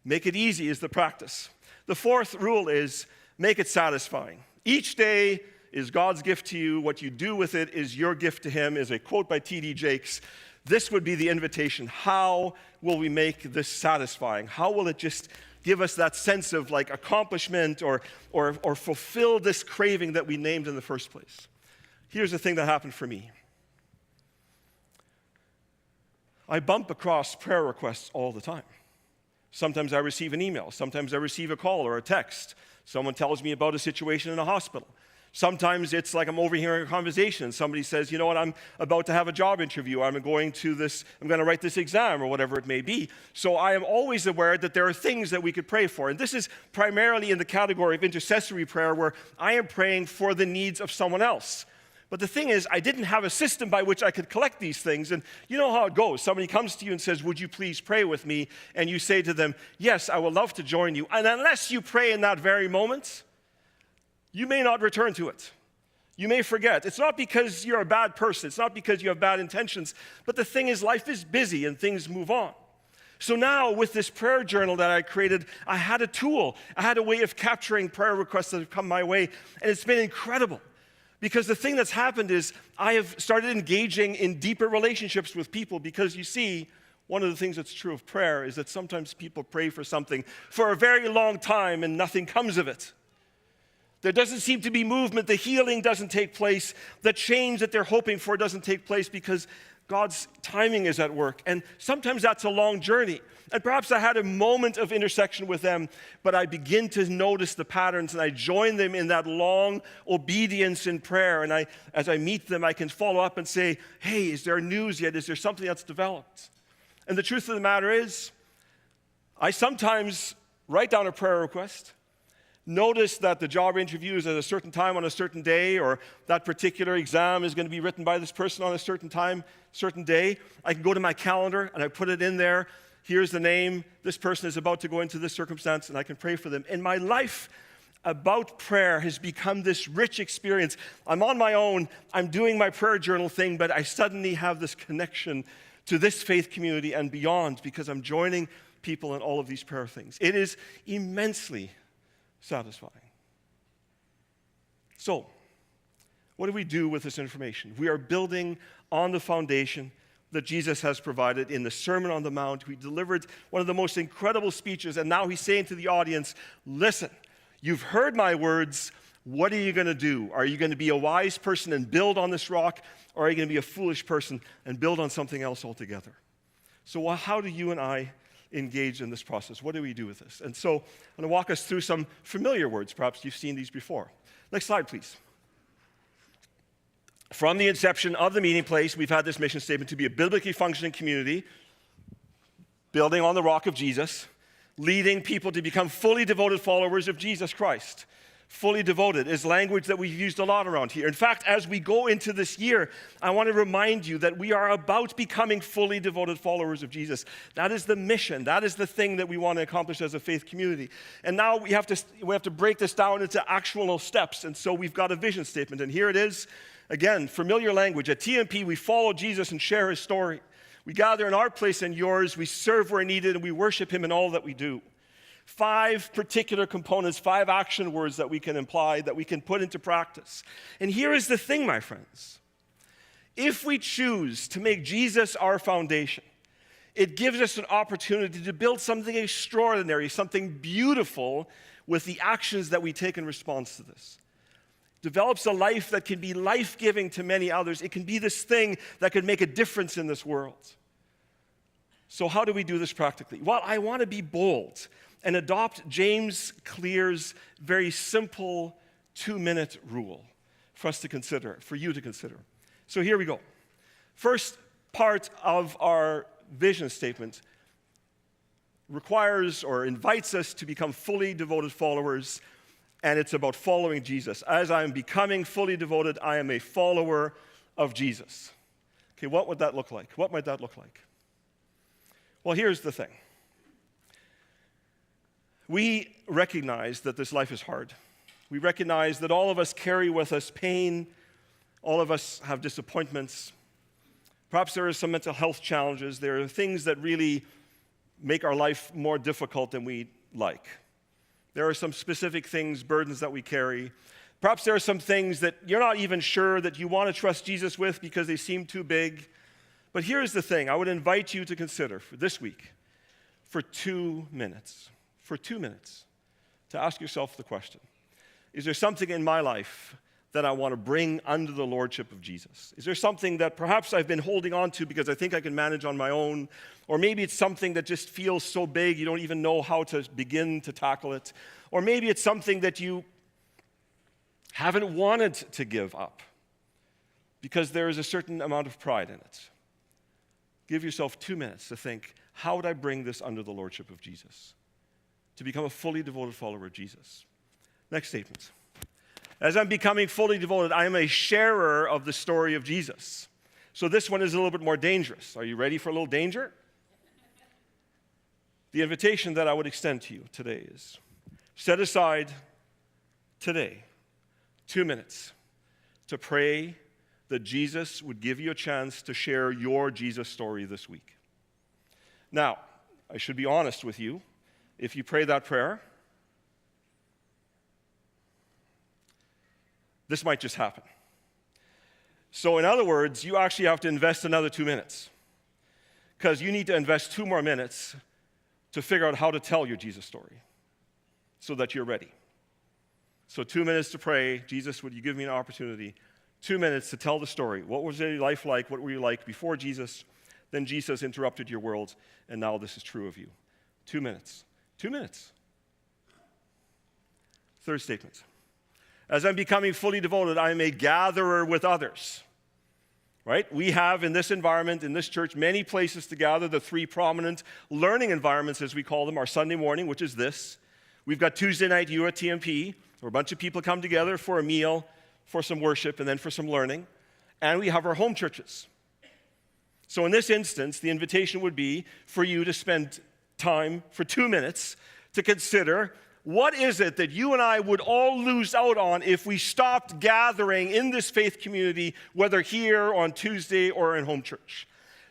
Make it easy is the practice. The fourth rule is make it satisfying. Each day is God's gift to you. What you do with it is your gift to him, is a quote by T.D. Jakes. This would be the invitation. How will we make this satisfying? How will it just give us that sense of like accomplishment or fulfill this craving that we named in the first place? Here's the thing that happened for me. I bump across prayer requests all the time. Sometimes I receive an email. Sometimes I receive a call or a text. Someone tells me about a situation in a hospital. Sometimes it's like I'm overhearing a conversation and somebody says, you know what, I'm about to have a job interview. I'm going to write this exam or whatever it may be. So I am always aware that there are things that we could pray for. And this is primarily in the category of intercessory prayer where I am praying for the needs of someone else. But the thing is, I didn't have a system by which I could collect these things. And you know how it goes. Somebody comes to you and says, would you please pray with me? And you say to them, yes, I would love to join you. And unless you pray in that very moment, you may not return to it. You may forget. It's not because you're a bad person. It's not because you have bad intentions. But the thing is, life is busy and things move on. So now with this prayer journal that I created, I had a tool. I had a way of capturing prayer requests that have come my way. And it's been incredible. Because the thing that's happened is I have started engaging in deeper relationships with people because you see, one of the things that's true of prayer is that sometimes people pray for something for a very long time and nothing comes of it. There doesn't seem to be movement. The healing doesn't take place. The change that they're hoping for doesn't take place because God's timing is at work. And sometimes that's a long journey. And perhaps I had a moment of intersection with them, but I begin to notice the patterns and I join them in that long obedience in prayer. And as I meet them, I can follow up and say, hey, is there news yet? Is there something that's developed? And the truth of the matter is, I sometimes write down a prayer request, notice that the job interview is at a certain time on a certain day, or that particular exam is going to be written by this person on a certain time, certain day. I can go to my calendar and I put it in there. Here's the name. This person is about to go into this circumstance, and I can pray for them. And my life about prayer has become this rich experience. I'm on my own. I'm doing my prayer journal thing, but I suddenly have this connection to this faith community and beyond because I'm joining people in all of these prayer things. It is immensely satisfying. So, what do we do with this information? We are building on the foundation that Jesus has provided in the Sermon on the Mount. We delivered one of the most incredible speeches, and now he's saying to the audience, listen, you've heard my words. What are you going to do? Are you going to be a wise person and build on this rock, or are you going to be a foolish person and build on something else altogether? So how do you and I engage in this process? What do we do with this? And so I'm going to walk us through some familiar words. Perhaps you've seen these before. Next slide, please. From the inception of the meeting place, we've had this mission statement to be a biblically functioning community, building on the rock of Jesus, leading people to become fully devoted followers of Jesus Christ. Fully devoted is language that we've used a lot around here. In fact, as we go into this year, I want to remind you that we are about becoming fully devoted followers of Jesus. That is the mission. That is the thing that we want to accomplish as a faith community. And now we have to break this down into actual steps. And so we've got a vision statement. And here it is. Again, familiar language. At TMP, we follow Jesus and share his story. We gather in our place and yours. We serve where needed, and we worship him in all that we do. 5 particular components, 5 action words that we can imply, that we can put into practice. And here is the thing, my friends. If we choose to make Jesus our foundation, it gives us an opportunity to build something extraordinary, something beautiful with the actions that we take in response to this. Develops a life that can be life-giving to many others. It can be this thing that could make a difference in this world. So how do we do this practically? Well, I want to be bold and adopt James Clear's very simple 2-minute rule for us to consider, for you to consider. So here we go. First part of our vision statement requires or invites us to become fully devoted followers, and it's about following Jesus. As I am becoming fully devoted, I am a follower of Jesus. Okay, what would that look like? What might that look like? Well, here's the thing. We recognize that this life is hard. We recognize that all of us carry with us pain. All of us have disappointments. Perhaps there are some mental health challenges. There are things that really make our life more difficult than we like. There are some specific things, burdens that we carry. Perhaps there are some things that you're not even sure that you want to trust Jesus with because they seem too big. But here's the thing. I would invite you to consider for this week, for 2 minutes, to ask yourself the question, is there something in my life that I want to bring under the lordship of Jesus? Is there something that perhaps I've been holding on to because I think I can manage on my own? Or maybe it's something that just feels so big you don't even know how to begin to tackle it. Or maybe it's something that you haven't wanted to give up because there is a certain amount of pride in it. Give yourself 2 minutes to think, how would I bring this under the lordship of Jesus? To become a fully devoted follower of Jesus. Next statement. As I'm becoming fully devoted, I am a sharer of the story of Jesus. So this one is a little bit more dangerous. Are you ready for a little danger? The invitation that I would extend to you today is, set aside today 2 minutes to pray that Jesus would give you a chance to share your Jesus story this week. Now, I should be honest with you. If you pray that prayer, this might just happen. So in other words, you actually have to invest another 2 minutes because you need to invest 2 more minutes to figure out how to tell your Jesus story so that you're ready. So 2 minutes to pray, Jesus, would you give me an opportunity? 2 minutes to tell the story. What was your life like? What were you like before Jesus? Then Jesus interrupted your world, and now this is true of you. 2 minutes. 2 minutes. Third statement. As I'm becoming fully devoted, I am a gatherer with others. Right? We have in this environment, in this church, many places to gather. The 3 prominent learning environments, as we call them, are Sunday morning, which is this. We've got Tuesday night, you at TMP, where a bunch of people come together for a meal, for some worship, and then for some learning. And we have our home churches. So in this instance, the invitation would be for you to spend time for 2 minutes to consider, what is it that you and I would all lose out on if we stopped gathering in this faith community, whether here on Tuesday or in home church?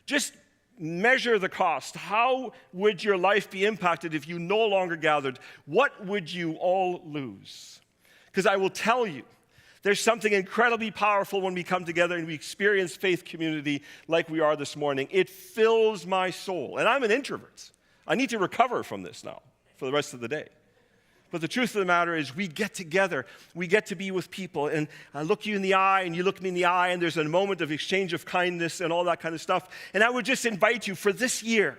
Just measure the cost. How would your life be impacted if you no longer gathered? What would you all lose? Because I will tell you, there's something incredibly powerful when we come together and we experience faith community like we are this morning. It fills my soul. And I'm an introvert. I need to recover from this now for the rest of the day. But the truth of the matter is we get together. We get to be with people. And I look you in the eye and you look me in the eye and there's a moment of exchange of kindness and all that kind of stuff. And I would just invite you for this year,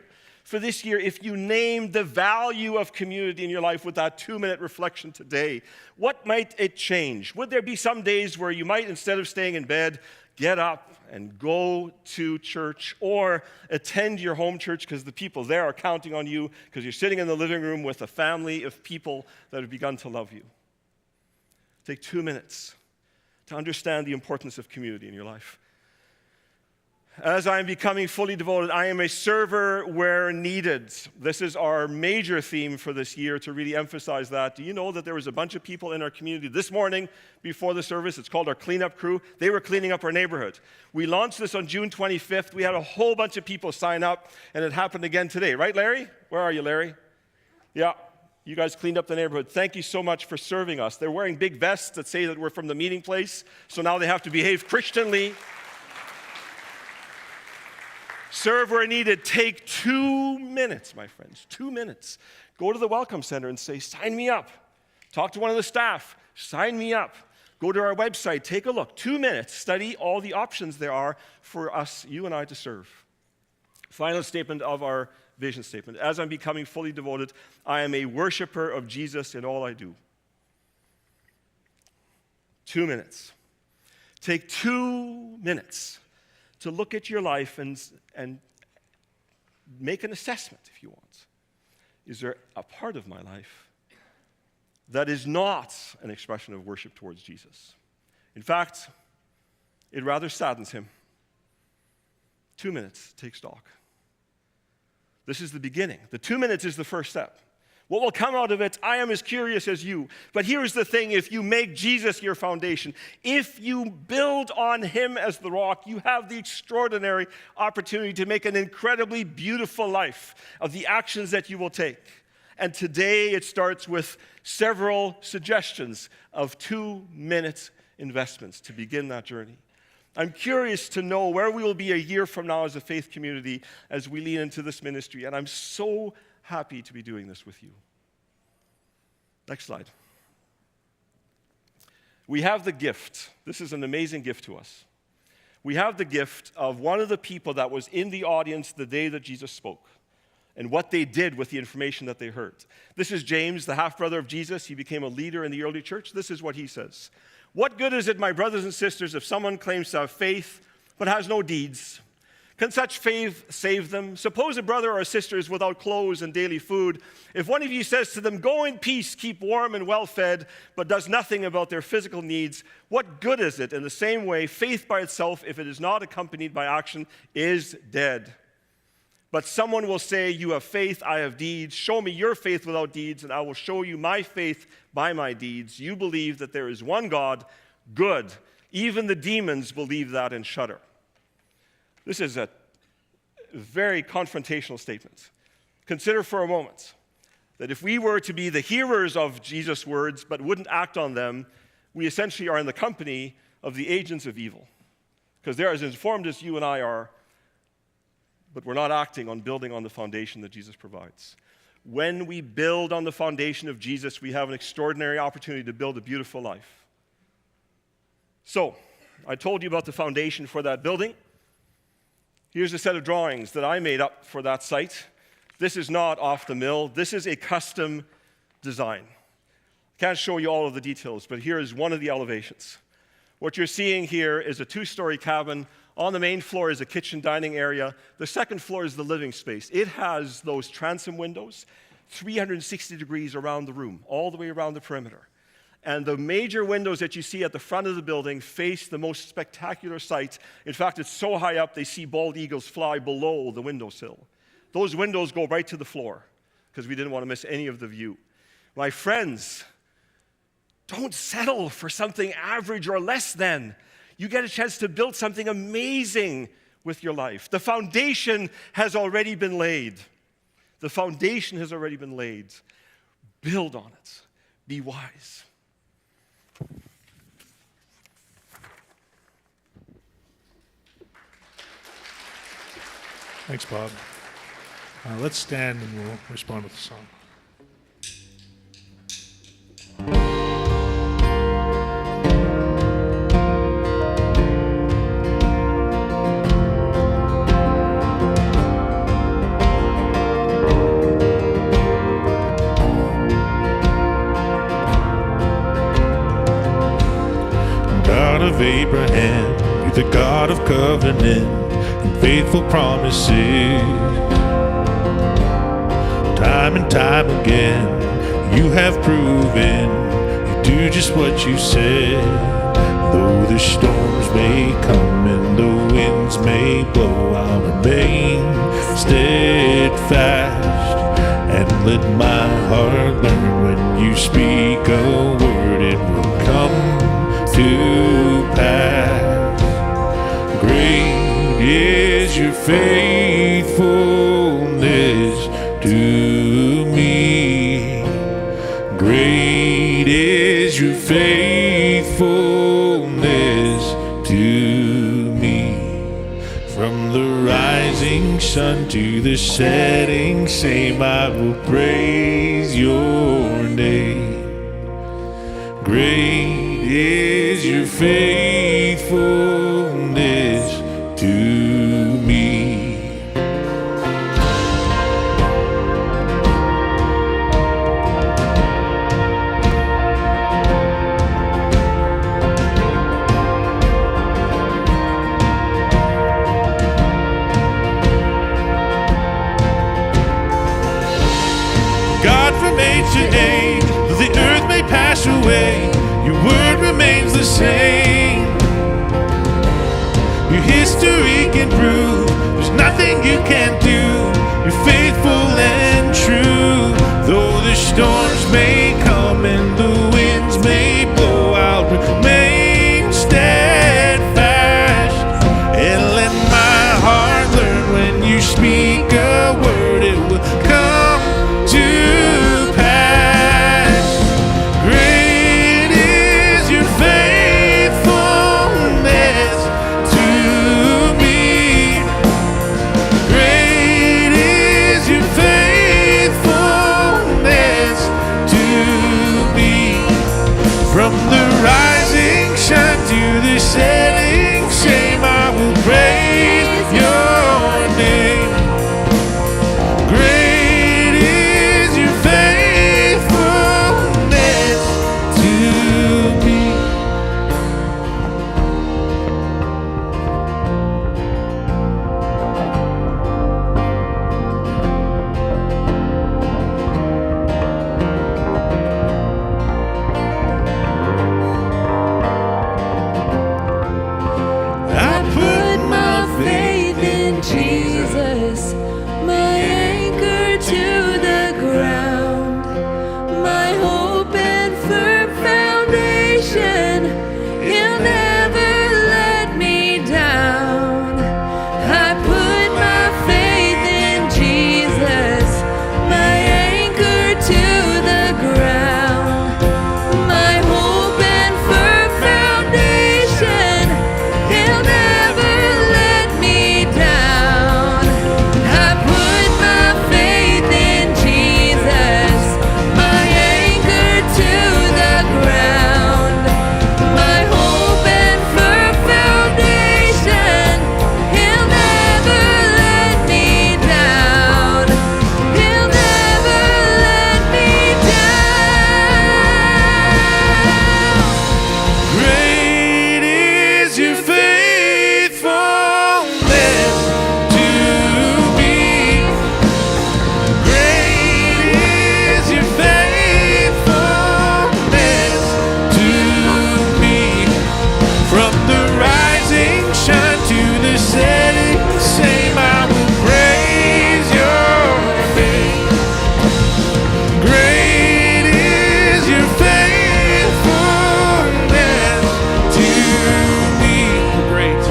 if you name the value of community in your life with that 2-minute reflection today, what might it change? Would there be some days where you might, instead of staying in bed, get up and go to church or attend your home church because the people there are counting on you because you're sitting in the living room with a family of people that have begun to love you? Take 2 minutes to understand the importance of community in your life. As I am becoming fully devoted, I am a server where needed. This is our major theme for this year, to really emphasize that. Do you know that there was a bunch of people in our community this morning before the service? It's called our cleanup crew. They were cleaning up our neighborhood. We launched this on June 25th. We had a whole bunch of people sign up, and it happened again today. Right, Larry? Where are you, Larry? Yeah. You guys cleaned up the neighborhood. Thank you so much for serving us. They're wearing big vests that say that we're from the meeting place, so now they have to behave Christianly. Serve where needed. Take 2 minutes, my friends, 2 minutes. Go to the Welcome Center and say, sign me up. Talk to one of the staff. Sign me up. Go to our website. Take a look. 2 minutes. Study all the options there are for us, you and I, to serve. Final statement of our vision statement. As I'm becoming fully devoted, I am a worshiper of Jesus in all I do. 2 minutes. Take 2 minutes to look at your life and make an assessment, if you want. Is there a part of my life that is not an expression of worship towards Jesus? In fact, it rather saddens him. 2 minutes, take stock. This is the beginning. The 2 minutes is the first step. What will come out of it, I am as curious as you. But here's the thing, if you make Jesus your foundation, if you build on him as the rock, you have the extraordinary opportunity to make an incredibly beautiful life of the actions that you will take. And today it starts with several suggestions of 2-minute investments to begin that journey. I'm curious to know where we will be a year from now as a faith community as we lean into this ministry, and I'm so happy to be doing this with you. Next slide. We have the gift. This is an amazing gift to us. We have the gift of one of the people that was in the audience the day that Jesus spoke and what they did with the information that they heard. This is James, the half-brother of Jesus. He became a leader in the early church. This is what he says. What good is it, my brothers and sisters, if someone claims to have faith but has no deeds? Can such faith save them? Suppose a brother or a sister is without clothes and daily food. If one of you says to them, go in peace, keep warm and well fed, but does nothing about their physical needs, what good is it? In the same way, faith by itself, if it is not accompanied by action, is dead. But someone will say, you have faith, I have deeds. Show me your faith without deeds, and I will show you my faith by my deeds. You believe that there is one God, good. Even the demons believe that and shudder. This is a very confrontational statement. Consider for a moment that if we were to be the hearers of Jesus' words but wouldn't act on them, we essentially are in the company of the agents of evil. Because they're as informed as you and I are, but we're not acting on building on the foundation that Jesus provides. When we build on the foundation of Jesus, we have an extraordinary opportunity to build a beautiful life. So, I told you about the foundation for that building. Here's a set of drawings that I made up for that site. This is not off the mill. This is a custom design. I can't show you all of the details, but here is one of the elevations. What you're seeing here is a 2-story cabin. On the main floor is a kitchen dining area. The second floor is the living space. It has those transom windows, 360 degrees around the room, all the way around the perimeter. And the major windows that you see at the front of the building face the most spectacular sights. In fact, it's so high up, they see bald eagles fly below the windowsill. Those windows go right to the floor because we didn't want to miss any of the view. My friends, don't settle for something average or less than. You get a chance to build something amazing with your life. The foundation has already been laid. The foundation has already been laid. Build on it. Be wise.
Thanks, Bob. Let's stand and we'll respond with a song. God of Abraham, you're the God of covenant and faithful promises. Time and time again, you have proven you do just what you said. Though the storms may come and the winds may blow, I'll remain steadfast and let my heart learn when you speak a word, it will come to pass. Great is your faithfulness to me. Great is your faithfulness to me. From the rising sun to the setting same, I will praise your name. Great is your faithfulness to me. God from age to age, though the earth may pass away, your word remains the same. Your history can prove there's nothing you can't do. You're faithful and true. Though the may come and the winds may blow, I'll remain steadfast and let my heart learn when you speak a word, it will come to pass. Great is your faithfulness to me. Great is your faithfulness to me. From the rising sun to the setting same, I will praise your name. Great is your faithfulness to me. I put my faith in
Jesus, my anchor to the ground, my hope and firm foundation. He'll never let me down. I put my faith in Jesus, my anchor to the ground, my hope and firm foundation. He'll never let me down. I put my faith in Jesus, my anchor to the ground, my hope and firm foundation. He'll never let me down. He'll never let me down.
Great is your faithfulness to me. Great is your faithfulness to me. From the rising sun to the setting same, I will praise your name. Great is your faithfulness to me. Great.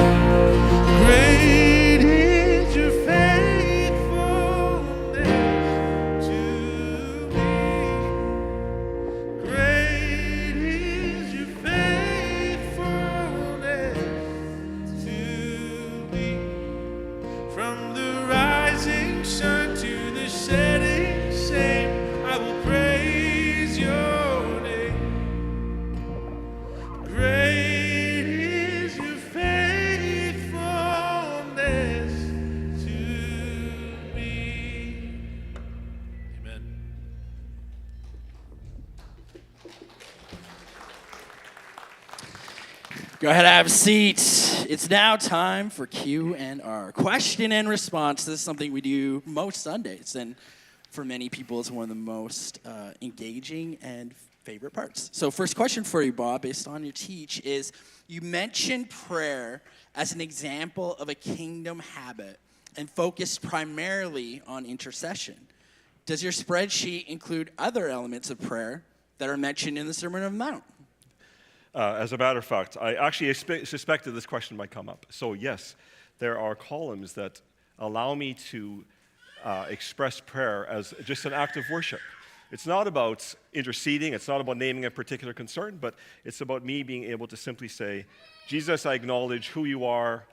Great is your faithfulness to me. Great is your faithfulness to me. From the rising sun to the setting same, I will praise your name. Great is your faithfulness to me. Amen.
Go ahead, have a seat. It's now time for Q&R, question and response. This is something we do most Sundays, and for many people, it's one of the most engaging and favorite parts. So, first question for you, Bob, based on your teach, is you mentioned prayer as an example of a kingdom habit and focused primarily on intercession. Does your spreadsheet include other elements of prayer that are mentioned in the Sermon on the Mount?
As a matter of fact, I actually suspected this question might come up. So yes, there are columns that allow me to express prayer as just an act of worship. It's not about interceding, it's not about naming a particular concern, but it's about me being able to simply say, Jesus, I acknowledge who you are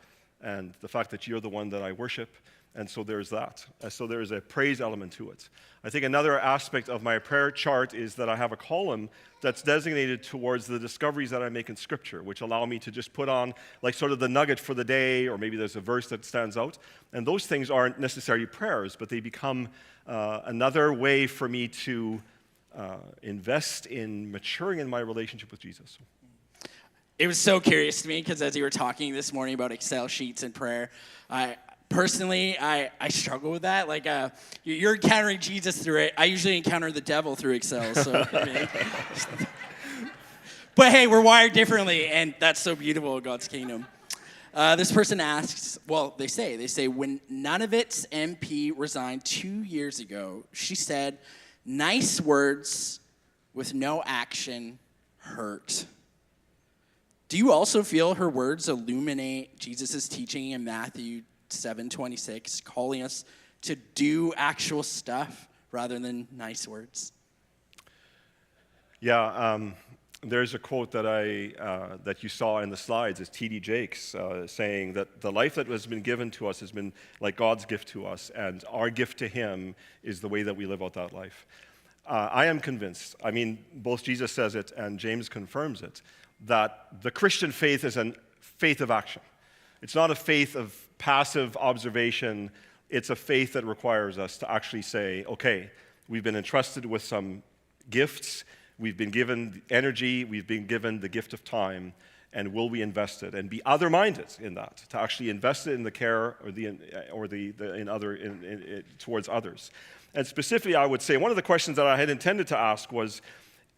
and the fact that you're the one that I worship. And so there's that. So there's a praise element to it. I think another aspect of my prayer chart is that I have a column that's designated towards the discoveries that I make in Scripture, which allow me to just put on like sort of the nugget for the day, or maybe there's a verse that stands out. And those things aren't necessarily prayers, but they become another way for me to invest in maturing in my relationship with Jesus.
It was so curious to me because as you were talking this morning about Excel sheets and prayer, Personally, I struggle with that. Like, you're encountering Jesus through it. I usually encounter the devil through Excel. So, but hey, we're wired differently, and that's so beautiful in God's kingdom. This person asks, well, they say, when Nunavut's MP resigned 2 years ago, she said, nice words, with no action hurt. Do you also feel her words illuminate Jesus' teaching in Matthew 7:26, calling us to do actual stuff rather than nice words?
Yeah, there's a quote that you saw in the slides. It's T.D. Jakes saying that the life that has been given to us has been like God's gift to us, and our gift to Him is the way that we live out that life. I am convinced, I mean, both Jesus says it and James confirms it, that the Christian faith is a faith of action. It's not a faith of passive observation. It's a faith that requires us to actually say, okay, we've been entrusted with some gifts, we've been given energy, we've been given the gift of time, and will we invest it and be other-minded in that, to actually invest it in the care towards others. And specifically, I would say one of the questions that I had intended to ask was,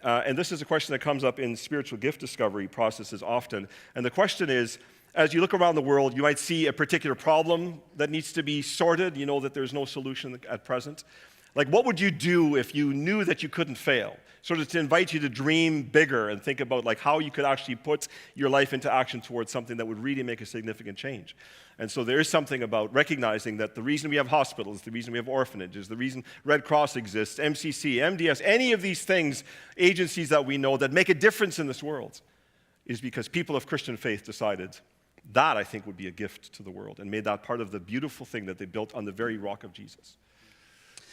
and this is a question that comes up in spiritual gift discovery processes often, and the question is, as you look around the world, you might see a particular problem that needs to be sorted. You know that there's no solution at present. Like, what would you do if you knew that you couldn't fail? Sort of to invite you to dream bigger and think about like how you could actually put your life into action towards something that would really make a significant change. And so there is something about recognizing that the reason we have hospitals, the reason we have orphanages, the reason Red Cross exists, MCC, MDS, any of these things, agencies that we know that make a difference in this world, is because people of Christian faith decided that, I think, would be a gift to the world and made that part of the beautiful thing that they built on the very rock of Jesus.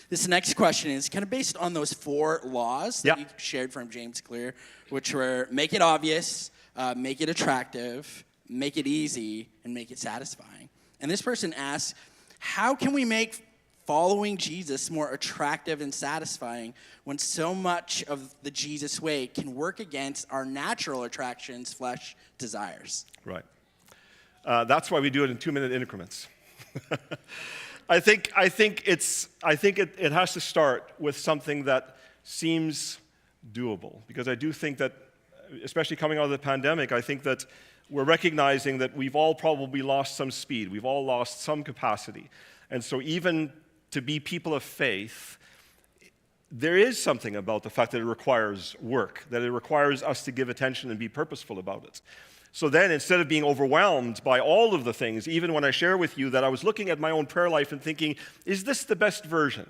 This next question is kind of based on those 4 laws that you shared from James Clear, which were make it obvious, make it attractive, make it easy, and make it satisfying. And this person asks, how can we make following Jesus more attractive and satisfying when so much of the Jesus way can work against our natural attractions, flesh desires?
Right. That's why we do it in 2-minute increments. I think it has to start with something that seems doable, because I do think that, especially coming out of the pandemic, I think that we're recognizing that we've all probably lost some speed, we've all lost some capacity, and so even to be people of faith, there is something about the fact that it requires work, that it requires us to give attention and be purposeful about it. So then, instead of being overwhelmed by all of the things, even when I share with you that I was looking at my own prayer life and thinking, is this the best version?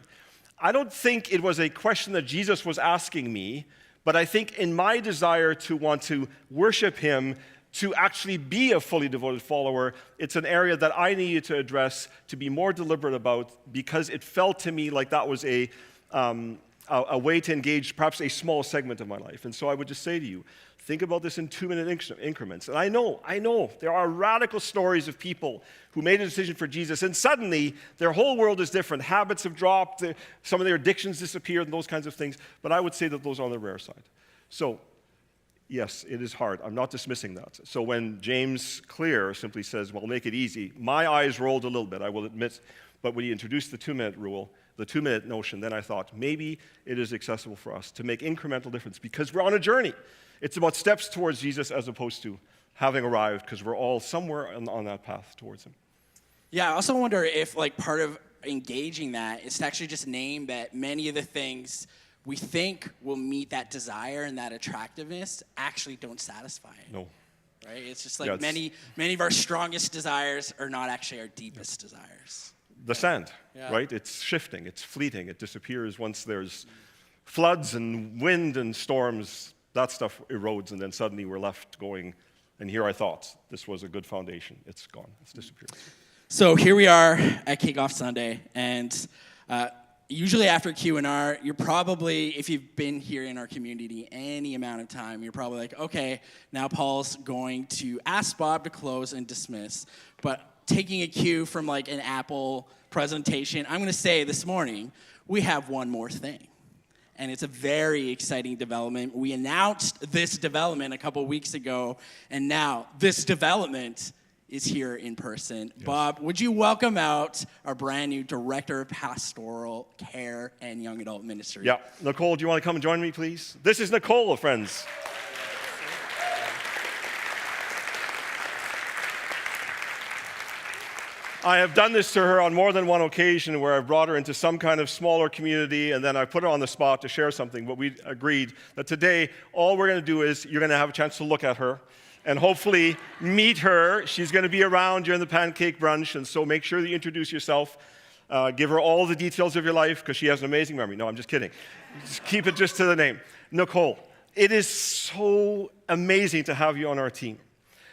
I don't think it was a question that Jesus was asking me, but I think in my desire to want to worship Him, to actually be a fully devoted follower, it's an area that I needed to address, to be more deliberate about, because it felt to me like that was a way to engage perhaps a small segment of my life. And so I would just say to you, think about this in 2-minute increments. And I know, there are radical stories of people who made a decision for Jesus, and suddenly their whole world is different. Habits have dropped, some of their addictions disappeared, and those kinds of things. But I would say that those are on the rare side. So, yes, it is hard. I'm not dismissing that. So when James Clear simply says, well, make it easy, my eyes rolled a little bit, I will admit. But when he introduced the 2-minute rule, the 2-minute notion, then I thought, maybe it is accessible for us to make incremental difference, because we're on a journey. It's about steps towards Jesus as opposed to having arrived, because we're all somewhere on that path towards Him.
Yeah, I also wonder if like part of engaging that is to actually just name that many of the things we think will meet that desire and that attractiveness actually don't satisfy it.
No.
Right? It's just like many of our strongest desires are not actually our deepest desires.
The sand, right? It's shifting, it's fleeting, it disappears once there's floods and wind and storms. That stuff erodes, and then suddenly we're left going, and here I thought this was a good foundation. It's gone. It's disappeared.
So here we are at Kickoff Sunday, and usually after Q&R, you're probably, if you've been here in our community any amount of time, you're probably like, okay, now Paul's going to ask Bob to close and dismiss. But taking a cue from like an Apple presentation, I'm going to say this morning, we have one more thing. And it's a very exciting development. We announced this development a couple weeks ago, and now this development is here in person. Yes. Bob, would you welcome out our brand new Director of Pastoral Care and Young Adult Ministry?
Yeah. Nicole, do you want to come and join me, please? This is Nicole, friends. I have done this to her on more than one occasion where I've brought her into some kind of smaller community and then I put her on the spot to share something. But we agreed that today, all we're going to do is you're going to have a chance to look at her and hopefully meet her. She's going to be around during the pancake brunch, and so make sure that you introduce yourself. Give her all the details of your life because she has an amazing memory. No, I'm just kidding. Just keep it just to the name. Nicole, it is so amazing to have you on our team.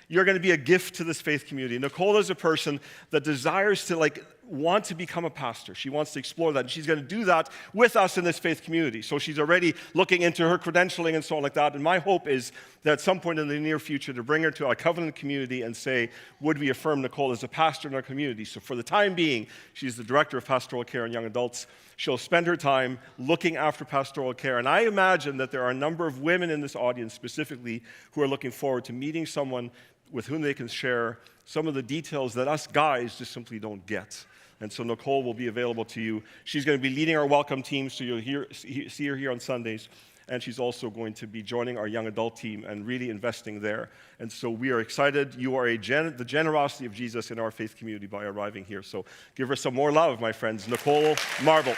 You're going to be a gift to this faith community. Nicole is a person that desires to want to become a pastor. She wants to explore that, and she's going to do that with us in this faith community. So she's already looking into her credentialing and so on like that. And my hope is that at some point in the near future to bring her to our covenant community and say, would we affirm Nicole as a pastor in our community? So for the time being, she's the director of pastoral care and young adults. She'll spend her time looking after pastoral care. And I imagine that there are a number of women in this audience specifically who are looking forward to meeting someone with whom they can share some of the details that us guys just simply don't get. And so Nicole will be available to you. She's going to be leading our welcome team, so you'll see her here on Sundays. And she's also going to be joining our young adult team and really investing there. And so we are excited. You are the generosity of Jesus in our faith community by arriving here. So give her some more love, my friends. Nicole Marble.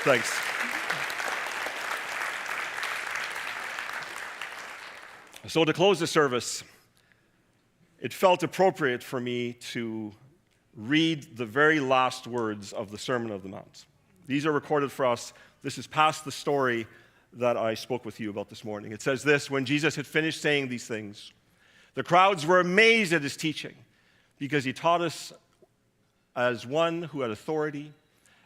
Thanks. So to close the service, it felt appropriate for me to read the very last words of the Sermon on the Mount. These are recorded for us. This is past the story that I spoke with you about this morning. It says this: when Jesus had finished saying these things, the crowds were amazed at his teaching because he taught us as one who had authority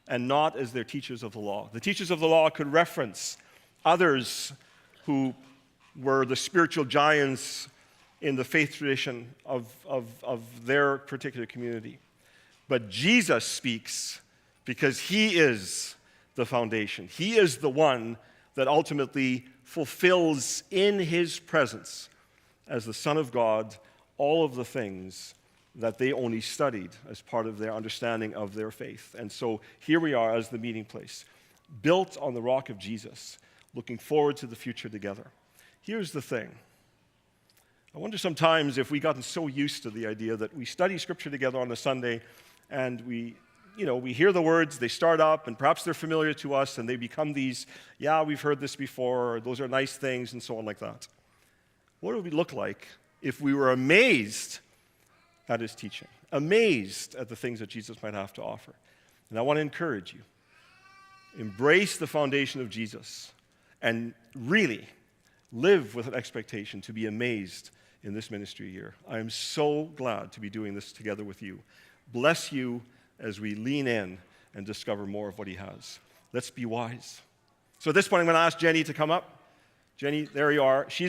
and not as their teachers of the law. The teachers of the law could reference others who were the spiritual giants in the faith tradition of their particular community. But Jesus speaks because he is the foundation. He is the one that ultimately fulfills in his presence as the Son of God all of the things that they only studied as part of their understanding of their faith. And so here we are as the meeting place, built on the rock of Jesus, looking forward to the future together. Here's the thing. I wonder sometimes if we've gotten so used to the idea that we study Scripture together on a Sunday and we hear the words, they start up, and perhaps they're familiar to us, and they become these, yeah, we've heard this before, or those are nice things, and so on like that. What would we look like if we were amazed at his teaching, amazed at the things that Jesus might have to offer? And I want to encourage you. Embrace the foundation of Jesus and really live with an expectation to be amazed in this ministry year. I am so glad to be doing this together with you. Bless you as we lean in and discover more of what he has. Let's be wise. So at this point, I'm going to ask Jenny to come up. Jenny, there you are. She's